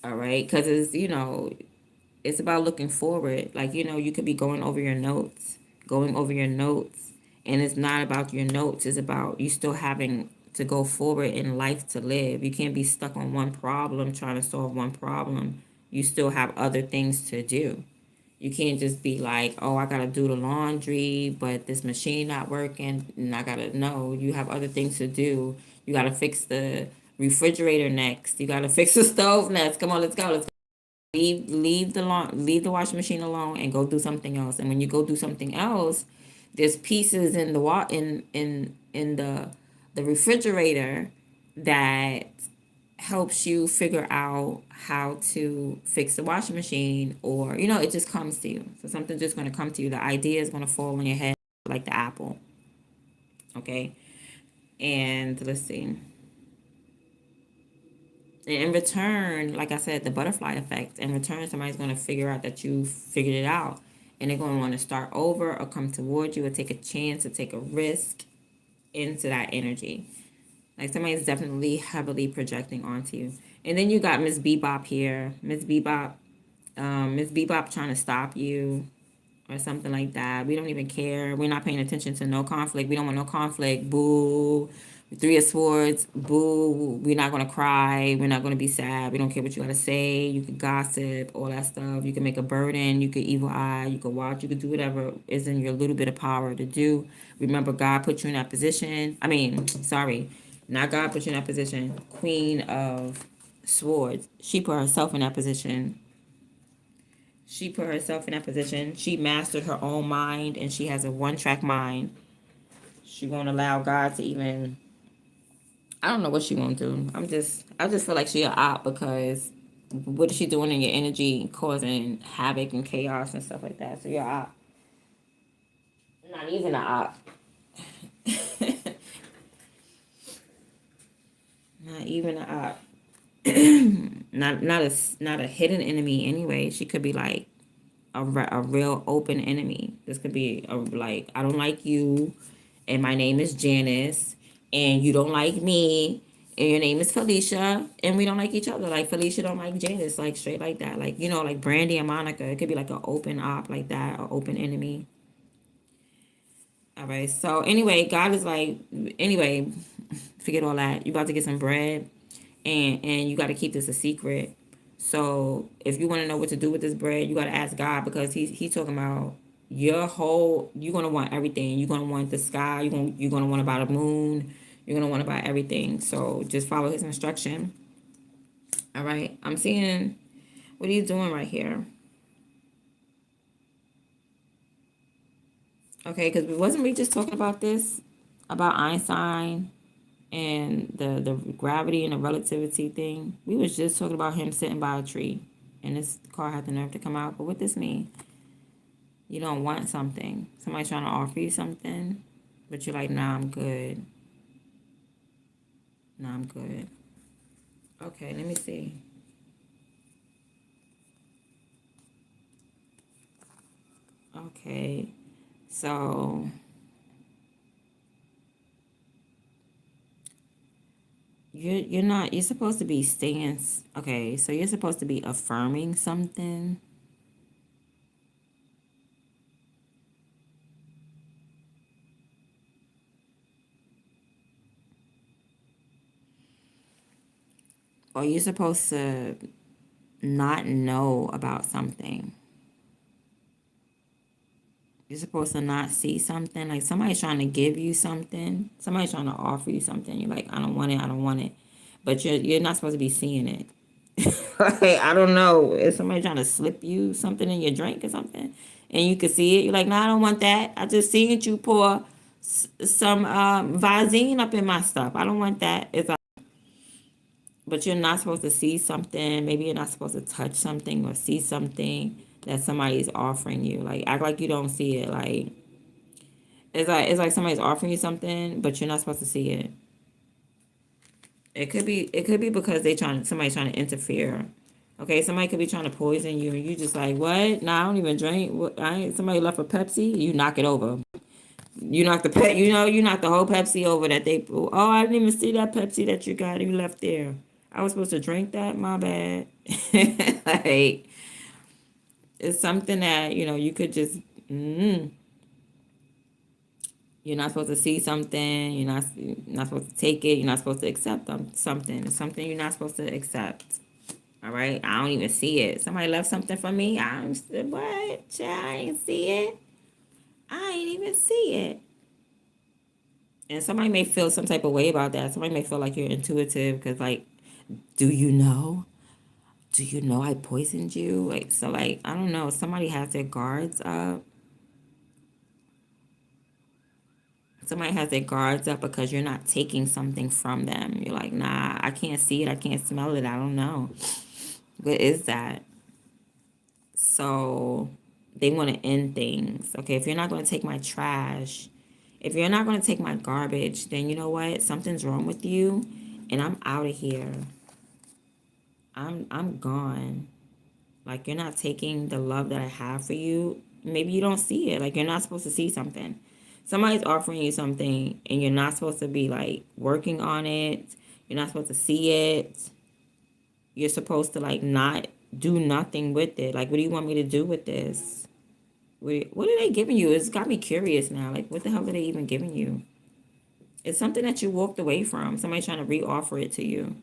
S1: All right. Because it's about looking forward. Like, you could be going over your notes, and it's not about your notes. It's about you still having to go forward in life to live. You can't be stuck on one problem, trying to solve one problem. You still have other things to do. You can't just be like, oh, I got to do the laundry, but this machine not working, and I got to know. You have other things to do. You got to fix the refrigerator next. You got to fix the stove next. Come on, let's go. Leave the washing machine alone and go do something else. And when you go do something else, there's pieces in the the refrigerator that helps you figure out how to fix the washing machine, or it just comes to you. So something's just going to come to you. The idea is going to fall on your head like the apple. Okay. And let's see. In return, like I said, the butterfly effect. In return, somebody's going to figure out that you figured it out, and they're going to want to start over or come towards you or take a chance or take a risk into that energy. Like somebody's definitely heavily projecting onto you. And then you got Miss Bebop here. Miss Bebop Miss Bebop trying to stop you or something like that. We don't even care. We're not paying attention to no conflict. We don't want no conflict. Boo. Three of Swords. Boo. We're not going to cry. We're not going to be sad. We don't care what you got to say. You can gossip, all that stuff. You can make a burden. You can evil eye. You can watch. You can do whatever is in your little bit of power to do. Remember, God put you in that position. Not God put you in that position. Queen of Swords. She put herself in that position. She mastered her own mind, and she has a one-track mind. She won't allow God to even. I don't know what she won't do. I just feel like she a op because what is she doing in your energy, causing havoc and chaos and stuff like that. So you're a op. Not even a op. Not even a op. not a hidden enemy anyway. She could be like a real open enemy. This could be like, I don't like you, and my name is Janice, and you don't like me, and your name is Felicia, and we don't like each other. Like Felicia don't like Janice, like straight like that. Like, like Brandy and Monica. It could be like an open op like that, or open enemy. All right. So anyway, God is like, anyway, forget all that. You about to get some bread, and you got to keep this a secret. So if you want to know what to do with this bread, you got to ask God, because he's talking about you're going to want everything. You're going to want the sky. You're going to want about the moon. You're going to want about everything. So just follow his instruction. All right. I'm seeing, what are you doing right here? Okay. Because wasn't we just talking about this? About Einstein and the gravity and the relativity thing? We was just talking about him sitting by a tree, and this car had the nerve to come out. But what this mean? You don't want something. Somebody trying to offer you something, but you're like, nah, I'm good. Nah, I'm good. Okay, let me see. Okay, so you're supposed to be staying. Okay, so you're supposed to be affirming something. Or you're supposed to not know about something. You're supposed to not see something. Like somebody's trying to give you something. Somebody's trying to offer you something. You're like, I don't want it. I don't want it. But you're not supposed to be seeing it. Like, I don't know. Is somebody trying to slip you something in your drink or something? And you can see it. You're like, no, I don't want that. I just seen you pour some Visine up in my stuff. I don't want that. It's like, but you're not supposed to see something. Maybe you're not supposed to touch something or see something that somebody's offering you. Like, act like you don't see it. Like, it's like somebody's offering you something, but you're not supposed to see it. It could be because somebody's trying to interfere. Okay, somebody could be trying to poison you, and you just like, what? Nah, I don't even drink. What? Somebody left a Pepsi. You knock it over. You knock the you knock the whole Pepsi over that they. Oh, I didn't even see that Pepsi that you got. You left there. I was supposed to drink that. My bad. Like, it's something that you could just. You're not supposed to see something. You're not supposed to take it. You're not supposed to accept something. It's something you're not supposed to accept. All right. I don't even see it. Somebody left something for me. What? I ain't see it. I ain't even see it. And somebody may feel some type of way about that. Somebody may feel like you're intuitive because, like, do you know? Do you know I poisoned you? Like, so, like, I don't know. Somebody has their guards up. Somebody has their guards up because you're not taking something from them. You're like, nah, I can't see it. I can't smell it. I don't know. What is that? So they want to end things. Okay, if you're not going to take my trash, if you're not going to take my garbage, then you know what? Something's wrong with you, and I'm out of here. I'm gone. Like, you're not taking the love that I have for you. Maybe you don't see it. Like, you're not supposed to see something. Somebody's offering you something, and you're not supposed to be like working on it. You're not supposed to see it. You're supposed to like not do nothing with it. Like, what do you want me to do with this? What are they giving you? It's got me curious now. Like, what the hell are they even giving you? It's something that you walked away from. Somebody trying to re-offer it to you.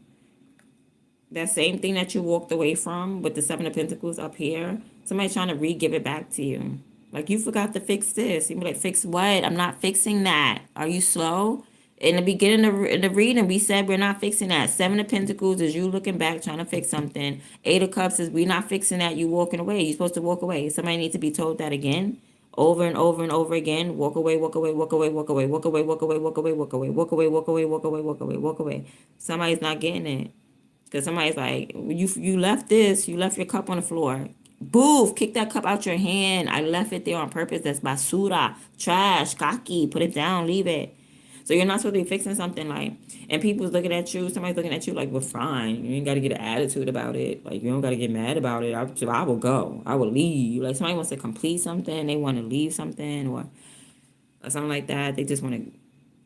S1: That same thing that you walked away from with the Seven of Pentacles up here, somebody trying to re-give it back to you. Like, you forgot to fix this. You be like, fix what? I'm not fixing that. Are you slow? In the beginning of the reading, we said we're not fixing that. Seven of Pentacles is you looking back, trying to fix something. Eight of Cups is we not fixing that. You walking away. You're supposed to walk away. Somebody needs to be told that again, over and over and over again. Walk away, walk away, walk away, walk away, walk away, walk away, walk away, walk away, walk away, walk away, walk away, walk away, walk away. Somebody's not getting it. Because somebody's like, you left this, you left your cup on the floor. Boof, kick that cup out your hand. I left it there on purpose. That's basura, trash, kaki. Put it down, leave it. So you're not supposed to be fixing something like, and people's looking at you, somebody's looking at you like, well, fine. You ain't got to get an attitude about it. Like, you don't got to get mad about it. I will go. I will leave. Like, somebody wants to complete something, they want to leave something or something like that. They just want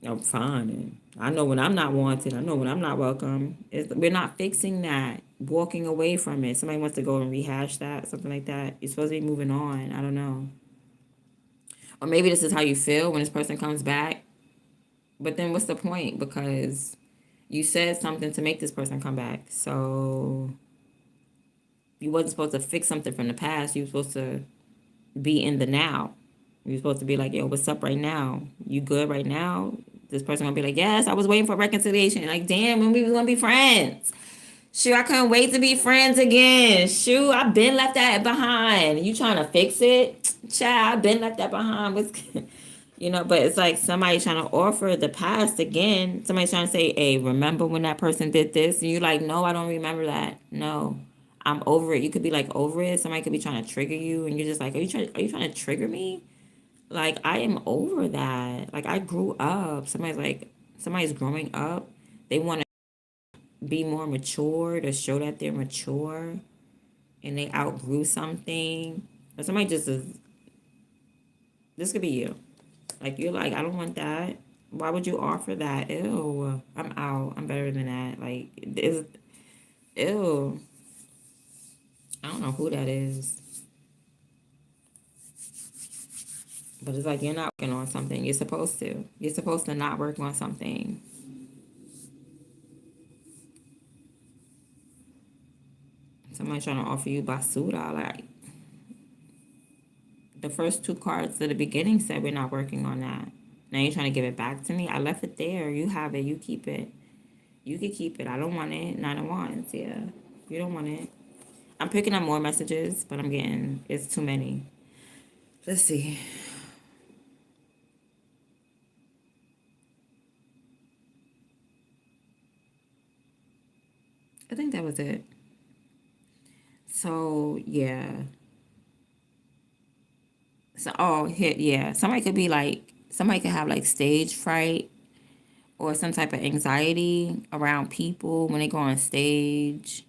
S1: to, fine. And I know when I'm not wanted. I know when I'm not welcome. We're not fixing that. Walking away from it. Somebody wants to go and rehash that, something like that. You're supposed to be moving on. I don't know. Or maybe this is how you feel when this person comes back. But then what's the point? Because you said something to make this person come back. So you wasn't supposed to fix something from the past. You were supposed to be in the now. You're supposed to be like, yo, what's up right now? You good right now? This person gonna be like, yes, I was waiting for reconciliation. Like, damn, when we was gonna be friends. Shoot, I couldn't wait to be friends again. Shoot, I've been left that behind. You trying to fix it? Child, I've been left that behind. But it's like somebody trying to offer the past again. Somebody trying to say, hey, remember when that person did this? And you're like, no, I don't remember that. No, I'm over it. You could be like over it. Somebody could be trying to trigger you. And you're just like, are you trying to trigger me? Like, I am over that. Like, I grew up. Somebody's growing up. They want to be more mature, to show that they're mature and they outgrew something. Or somebody just is, this could be you. Like, you're like, I don't want that. Why would you offer that? Ew, I'm out. I'm better than that. Like, ew. I don't know who that is. But it's like, you're not working on something. You're supposed to. You're supposed to not work on something. Somebody trying to offer you basura. Like, the first two cards at the beginning said we're not working on that. Now you're trying to give it back to me. I left it there. You have it. You keep it. You can keep it. I don't want it. Not at once. Yeah. You don't want it. I'm picking up more messages, but it's too many. Let's see. I think that was it. So, yeah. So, yeah. Somebody could have like stage fright or some type of anxiety around people when they go on stage.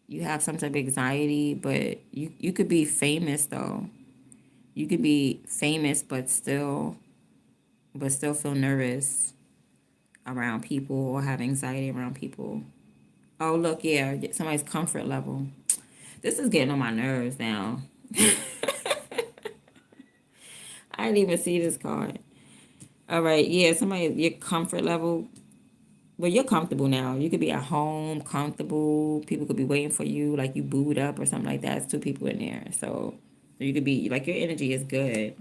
S1: You have some type of anxiety, but you could be famous though. You could be famous, but still feel nervous around people or have anxiety around people. Oh, look, yeah, somebody's comfort level. This is getting on my nerves now. I didn't even see this card. All right, yeah, your comfort level. Well, you're comfortable now. You could be at home, comfortable. People could be waiting for you, like you booed up or something like that. It's two people in there. So you could be, like, your energy is good.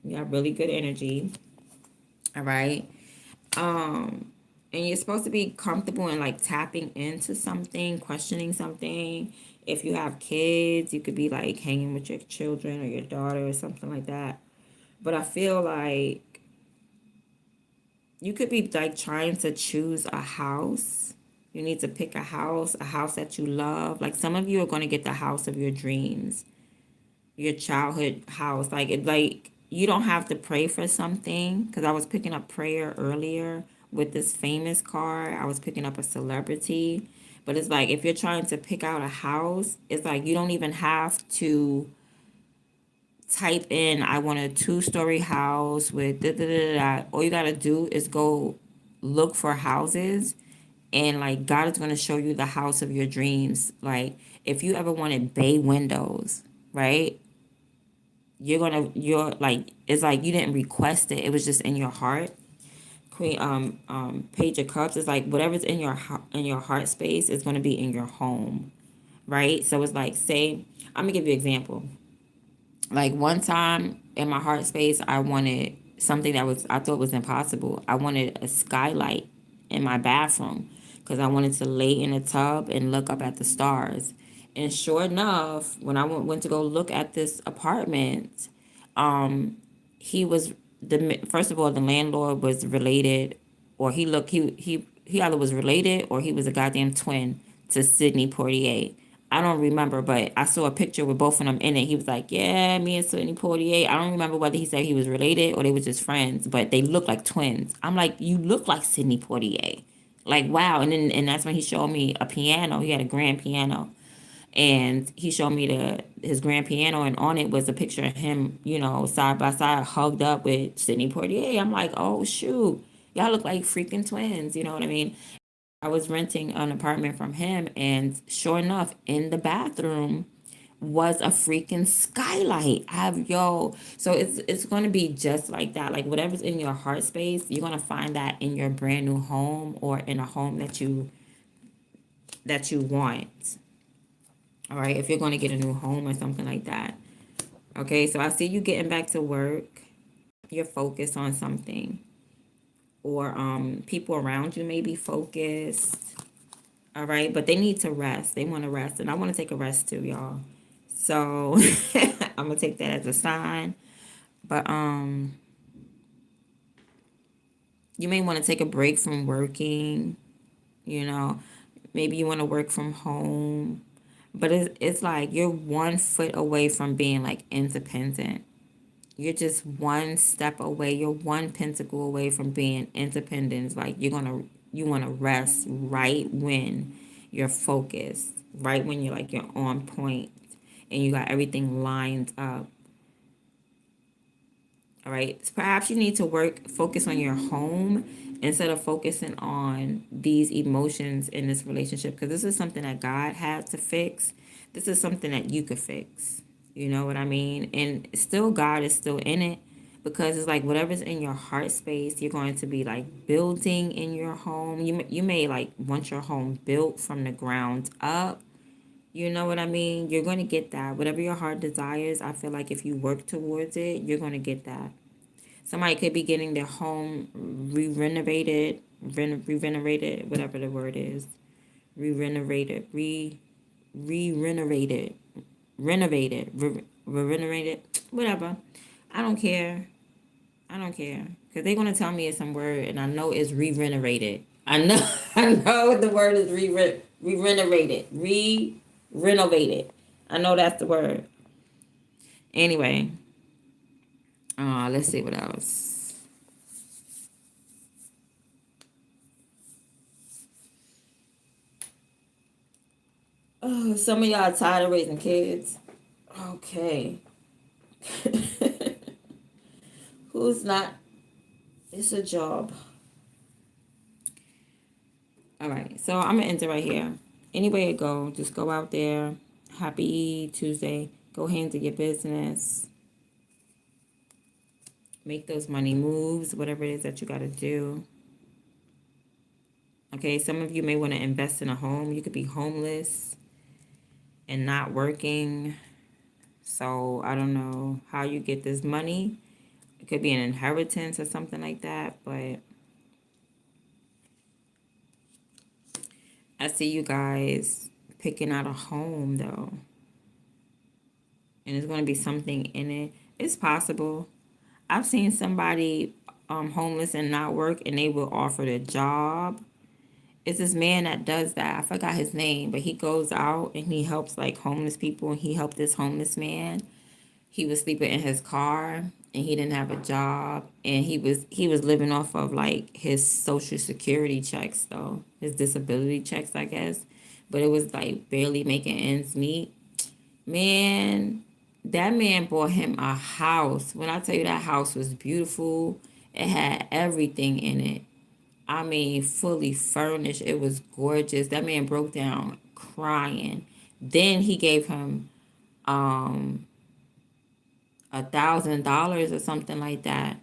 S1: You have really good energy. All right. And you're supposed to be comfortable in like tapping into something, questioning something. If you have kids, you could be like hanging with your children or your daughter or something like that. But I feel like you could be like trying to choose a house. You need to pick a house that you love. Like, some of you are going to get the house of your dreams, your childhood house. Like you don't have to pray for something, because I was picking up prayer earlier with this famous card. I was picking up a celebrity. But it's like, if you're trying to pick out a house, it's like you don't even have to type in, I want a 2-story house with da da da da. All you got to do is go look for houses And like God is going to show you the house of your dreams. Like if you ever wanted bay windows, right? You're like, it's like you didn't request it. It was just in your heart. Queen Page of Cups is like whatever's in in your heart space is going to be in your home, right? So it's like, say, I'm gonna give you an example. Like one time in my heart space, I wanted something that was, I thought was impossible. I wanted a skylight in my bathroom because I wanted to lay in a tub and look up at the stars. And sure enough, when I went to go look at this apartment, he was the first of all, the landlord was related, or he either was related or he was a goddamn twin to Sidney Poitier. I don't remember, but I saw a picture with both of them in it. He was like, "Yeah, me and Sidney Poitier." I don't remember whether he said he was related or they were just friends, but they look like twins. I'm like, "You look like Sidney Poitier." Like, wow. And that's when he showed me a piano. He had a grand piano, and he showed me his grand piano, and on it was a picture of him, side by side, hugged up with Sidney Poitier. I'm like, oh shoot, y'all look like freaking twins. You know what I mean? I was renting an apartment from him, and sure enough, in the bathroom was a freaking skylight. So it's going to be just like that. Like whatever's in your heart space, you're going to find that in your brand new home or in a home that you want. All right, if you're going to get a new home or something like that. Okay, so I see you getting back to work. You're focused on something, or people around you may be focused. All right, but they need to rest. They want to rest, and I want to take a rest too, y'all. So I'm gonna take that as a sign. But you may want to take a break from working. You know, maybe you want to work from home. But it's like you're 1 foot away from being like independent. You're just one step away. You're one pentacle away from being independent. It's like you want to rest right when you're focused, right when you're on point and you got everything lined up. All right. So perhaps you need to focus on your home instead of focusing on these emotions in this relationship, because this is something that God had to fix. This is something that you could fix. You know what I mean? And still, God is still in it, because it's like whatever's in your heart space, you're going to be like building in your home. You may like want your home built from the ground up. You know what I mean? You're going to get that. Whatever your heart desires, I feel like if you work towards it, you're going to get that. Somebody could be getting their home renovated, re-renovated, whatever the word is. Re-renovated, re-renovated, renovated, renovated, whatever. I don't care. I don't care. Because they're going to tell me it's some word, and I know it's re-renovated. I know, I know the word is re-renovated, re-renovated. I know that's the word. Anyway, let's see what else. Oh, some of y'all tired of raising kids. Okay. Who's not? It's a job. All right. So I'm going to end it right here. Anyway you go, just go out there. Happy Tuesday. Go handle your business. Make those money moves, whatever it is that you got to do. Okay. Some of you may want to invest in a home. You could be homeless and not working. So I don't know how you get this money. It could be an inheritance or something like that, but I see you guys picking out a home though. And there's going to be something in it. It's possible. I've seen somebody homeless and not work, and they will offer a job. It's this man that does that. I forgot his name, but he goes out and he helps like homeless people. And he helped this homeless man. He was sleeping in his car, and he didn't have a job, and he was living off of like his social security checks though, his disability checks, I guess, but it was like barely making ends meet. Man, that man bought him a house. When I tell you that house was beautiful, it had everything in it. I mean, fully furnished. It was gorgeous. That man broke down crying. Then he gave him um $1,000 or something like that.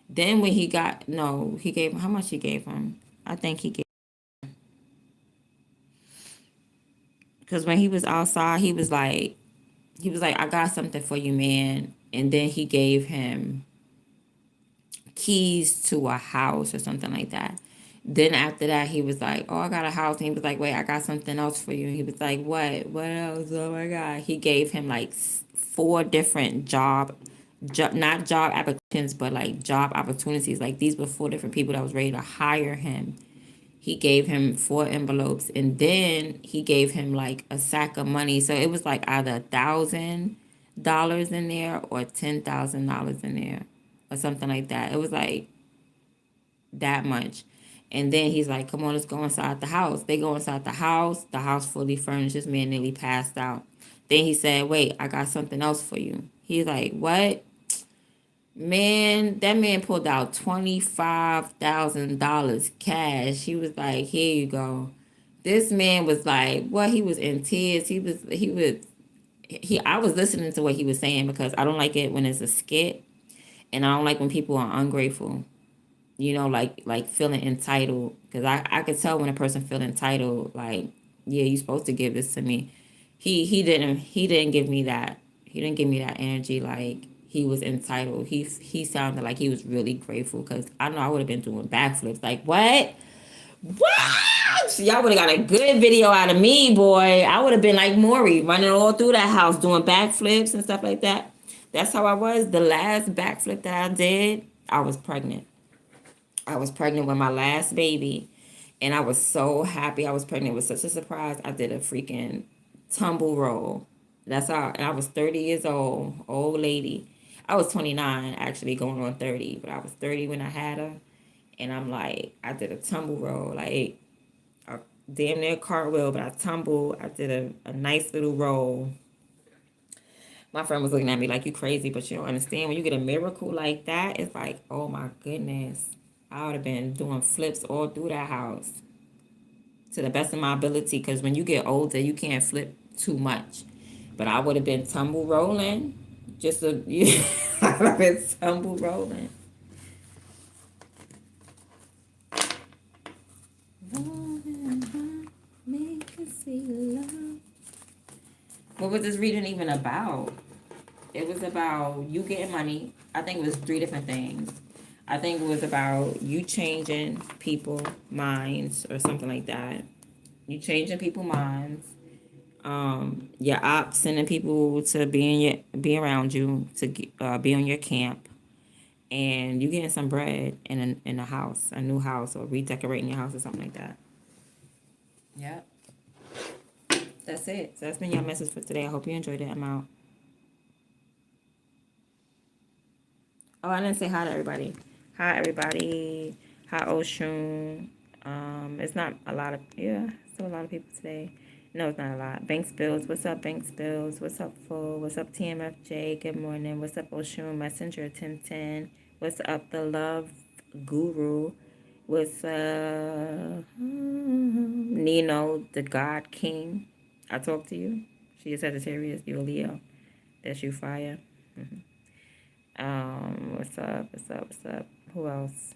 S1: Then when he got no, he gave how much he gave him? I think he gave because when he was outside, he was like, I got something for you, man. And then he gave him keys to a house or something like that. Then after that, he was like, "Oh, I got a house." And he was like, "Wait, I got something else for you." And he was like, "What? What else? Oh my God!" He gave him like four different not job applications, but like job opportunities. Like these were four different people that was ready to hire him. He gave him four envelopes, and then he gave him like a sack of money. So it was like either $1,000 in there or $10,000 in there, or something like that. It was like that much. And then he's like, "Come on, let's go inside the house." They go inside the house fully furnished. This man nearly passed out. Then he said, "Wait, I got something else for you." He's like, "What?" Man, that man pulled out $25,000 cash. He was like, "Here you go." This man was like, what? He was in tears. I was listening to what he was saying because I don't like it when it's a skit, and I don't like when people are ungrateful. Like feeling entitled, because I could tell when a person feel entitled, like, yeah, you supposed to give this to me. He didn't give me that. He didn't give me that energy like he was entitled. He sounded like he was really grateful, because I know I would have been doing backflips. Like, what? Y'all would have got a good video out of me, boy. I would have been like Maury, running all through that house doing backflips and stuff like that. That's how I was. The last backflip that I did, I was pregnant. I was pregnant with my last baby, and I was so happy. I was pregnant. It was such a surprise. I did a freaking tumble roll. That's how, and I was 30 years old lady. I was 29 actually, going on 30, but I was 30 when I had her. And I'm like, I did a tumble roll, like a damn near cartwheel, but I tumbled. I did a nice little roll. My friend was looking at me like, you crazy, but you don't understand. When you get a miracle like that, it's like, oh my goodness. I would have been doing flips all through that house to the best of my ability, because when you get older, you can't flip too much. But I would have been tumble rolling. Just a, yeah, I would have been tumble rolling. What was this reading even about? It was about you getting money. I think it was three different things. I think it was about you changing people minds or something like that. You changing people minds. Your ops sending people to be around you, to be on your camp, and you getting some bread in a house, a new house, or redecorating your house or something like that. Yep, that's it. So that's been your message for today. I hope you enjoyed it. I'm out. Oh, I didn't say hi to everybody. Hi, everybody. Hi, Ocean. It's not a lot of, yeah, still a lot of people today. No, it's not a lot. Banks Bills. What's up, Banks Bills? What's up, Full? What's up, TMFJ? Good morning. What's up, Ocean Messenger, Tim 10? What's up, The Love Guru? What's Nino, the God King? I talked to you. She is Sagittarius. You're Leo. That's you, Fire. What's up? What's up? What's up? Who else?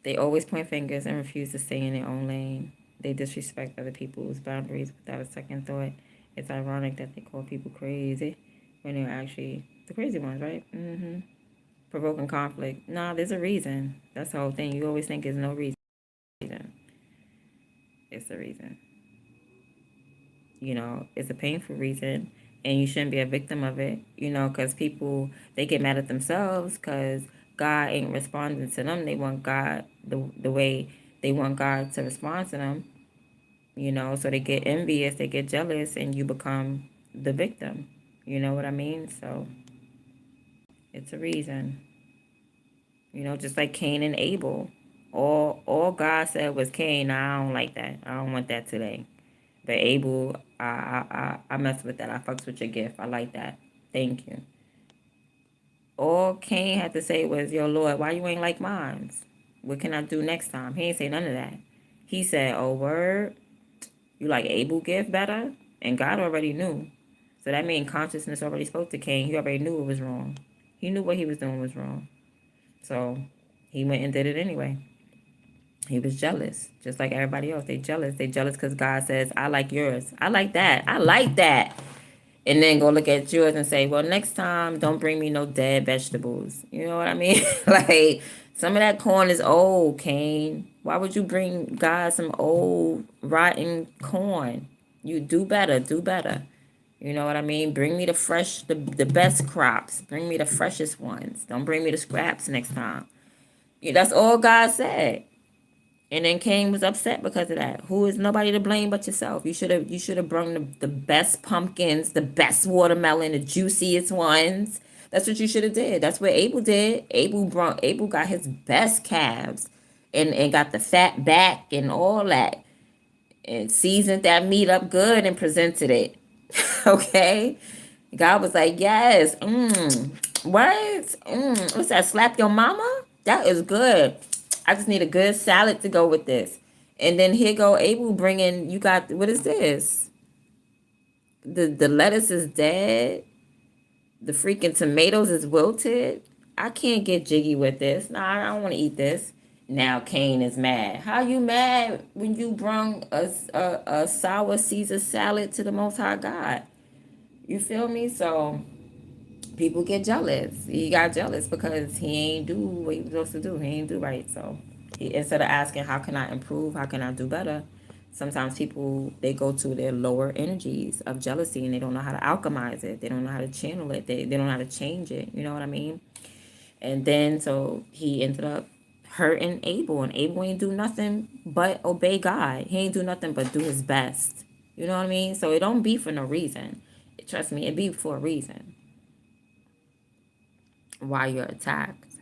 S1: They always point fingers and refuse to stay in their own lane. They disrespect other people's boundaries without a second thought. It's ironic that they call people crazy when they're actually the crazy ones, right? Provoking conflict. Nah, there's a reason. That's the whole thing. You always think there's no reason. It's the reason. It's a painful reason, and you shouldn't be a victim of it, because people, they get mad at themselves because God ain't responding to them. They want God the way they want God to respond to them, so they get envious, they get jealous, and you become the victim. You know what I mean? So it's a reason, just like Cain and Abel. All God said was, Cain, I don't like that. I don't want that today. But Abel, I mess with that. I fucks with your gift. I like that. Thank you. All Cain had to say was, yo, Lord, why you ain't like mine? What can I do next time? He ain't say none of that. He said, oh, word, you like Abel gift better? And God already knew. So that means consciousness already spoke to Cain. He already knew it was wrong. He knew what he was doing was wrong. So he went and did it anyway. He was jealous, just like everybody else. They jealous. They jealous because God says, I like yours. I like that. I like that. And then go look at yours and say, well, next time, don't bring me no dead vegetables. You know what I mean? Like, some of that corn is old, Cain. Why would you bring God some old, rotten corn? You do better. Do better. You know what I mean? Bring me the fresh, the best crops. Bring me the freshest ones. Don't bring me the scraps next time. That's all God said. And then Cain was upset because of that. Who is nobody to blame but yourself? You should have brought the best pumpkins, the best watermelon, the juiciest ones. That's what you should have did. That's what Abel did. Abel got his best calves and got the fat back and all that. And seasoned that meat up good and presented it. Okay? God was like, yes, what? What's that? Slap your mama? That is good. I just need a good salad to go with this. And then here go Abel bringing, you got, what is this? The lettuce is dead. The freaking tomatoes is wilted. I can't get jiggy with this. Nah, I don't want to eat this. Now Cain is mad. How you mad when you brung a sour Caesar salad to the Most High God? You feel me? So people get jealous. He got jealous because he ain't do what he was supposed to do. He ain't do right. So instead of asking, how can I improve? How can I do better? Sometimes people, they go to their lower energies of jealousy and they don't know how to alchemize it. They don't know how to channel it. They don't know how to change it. You know what I mean? And then so he ended up hurting Abel. And Abel ain't do nothing but obey God. He ain't do nothing but do his best. You know what I mean? So it don't be for no reason. Trust me, it be for a reason why you're attacked.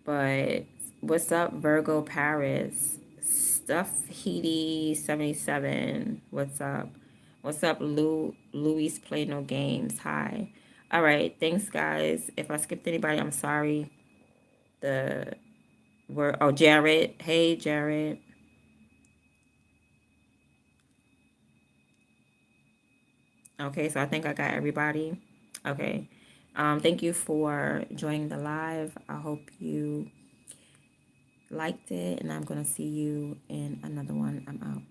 S1: But what's up, Virgo Paris? Stuff Heedy 77. What's up? What's up, Louis Play No Games? Hi. All right, thanks guys. If I skipped anybody, I'm sorry. Jared. Hey Jared. Okay, so I think I got everybody. Okay. Thank you for joining the live. I hope you liked it, and I'm going to see you in another one. I'm out.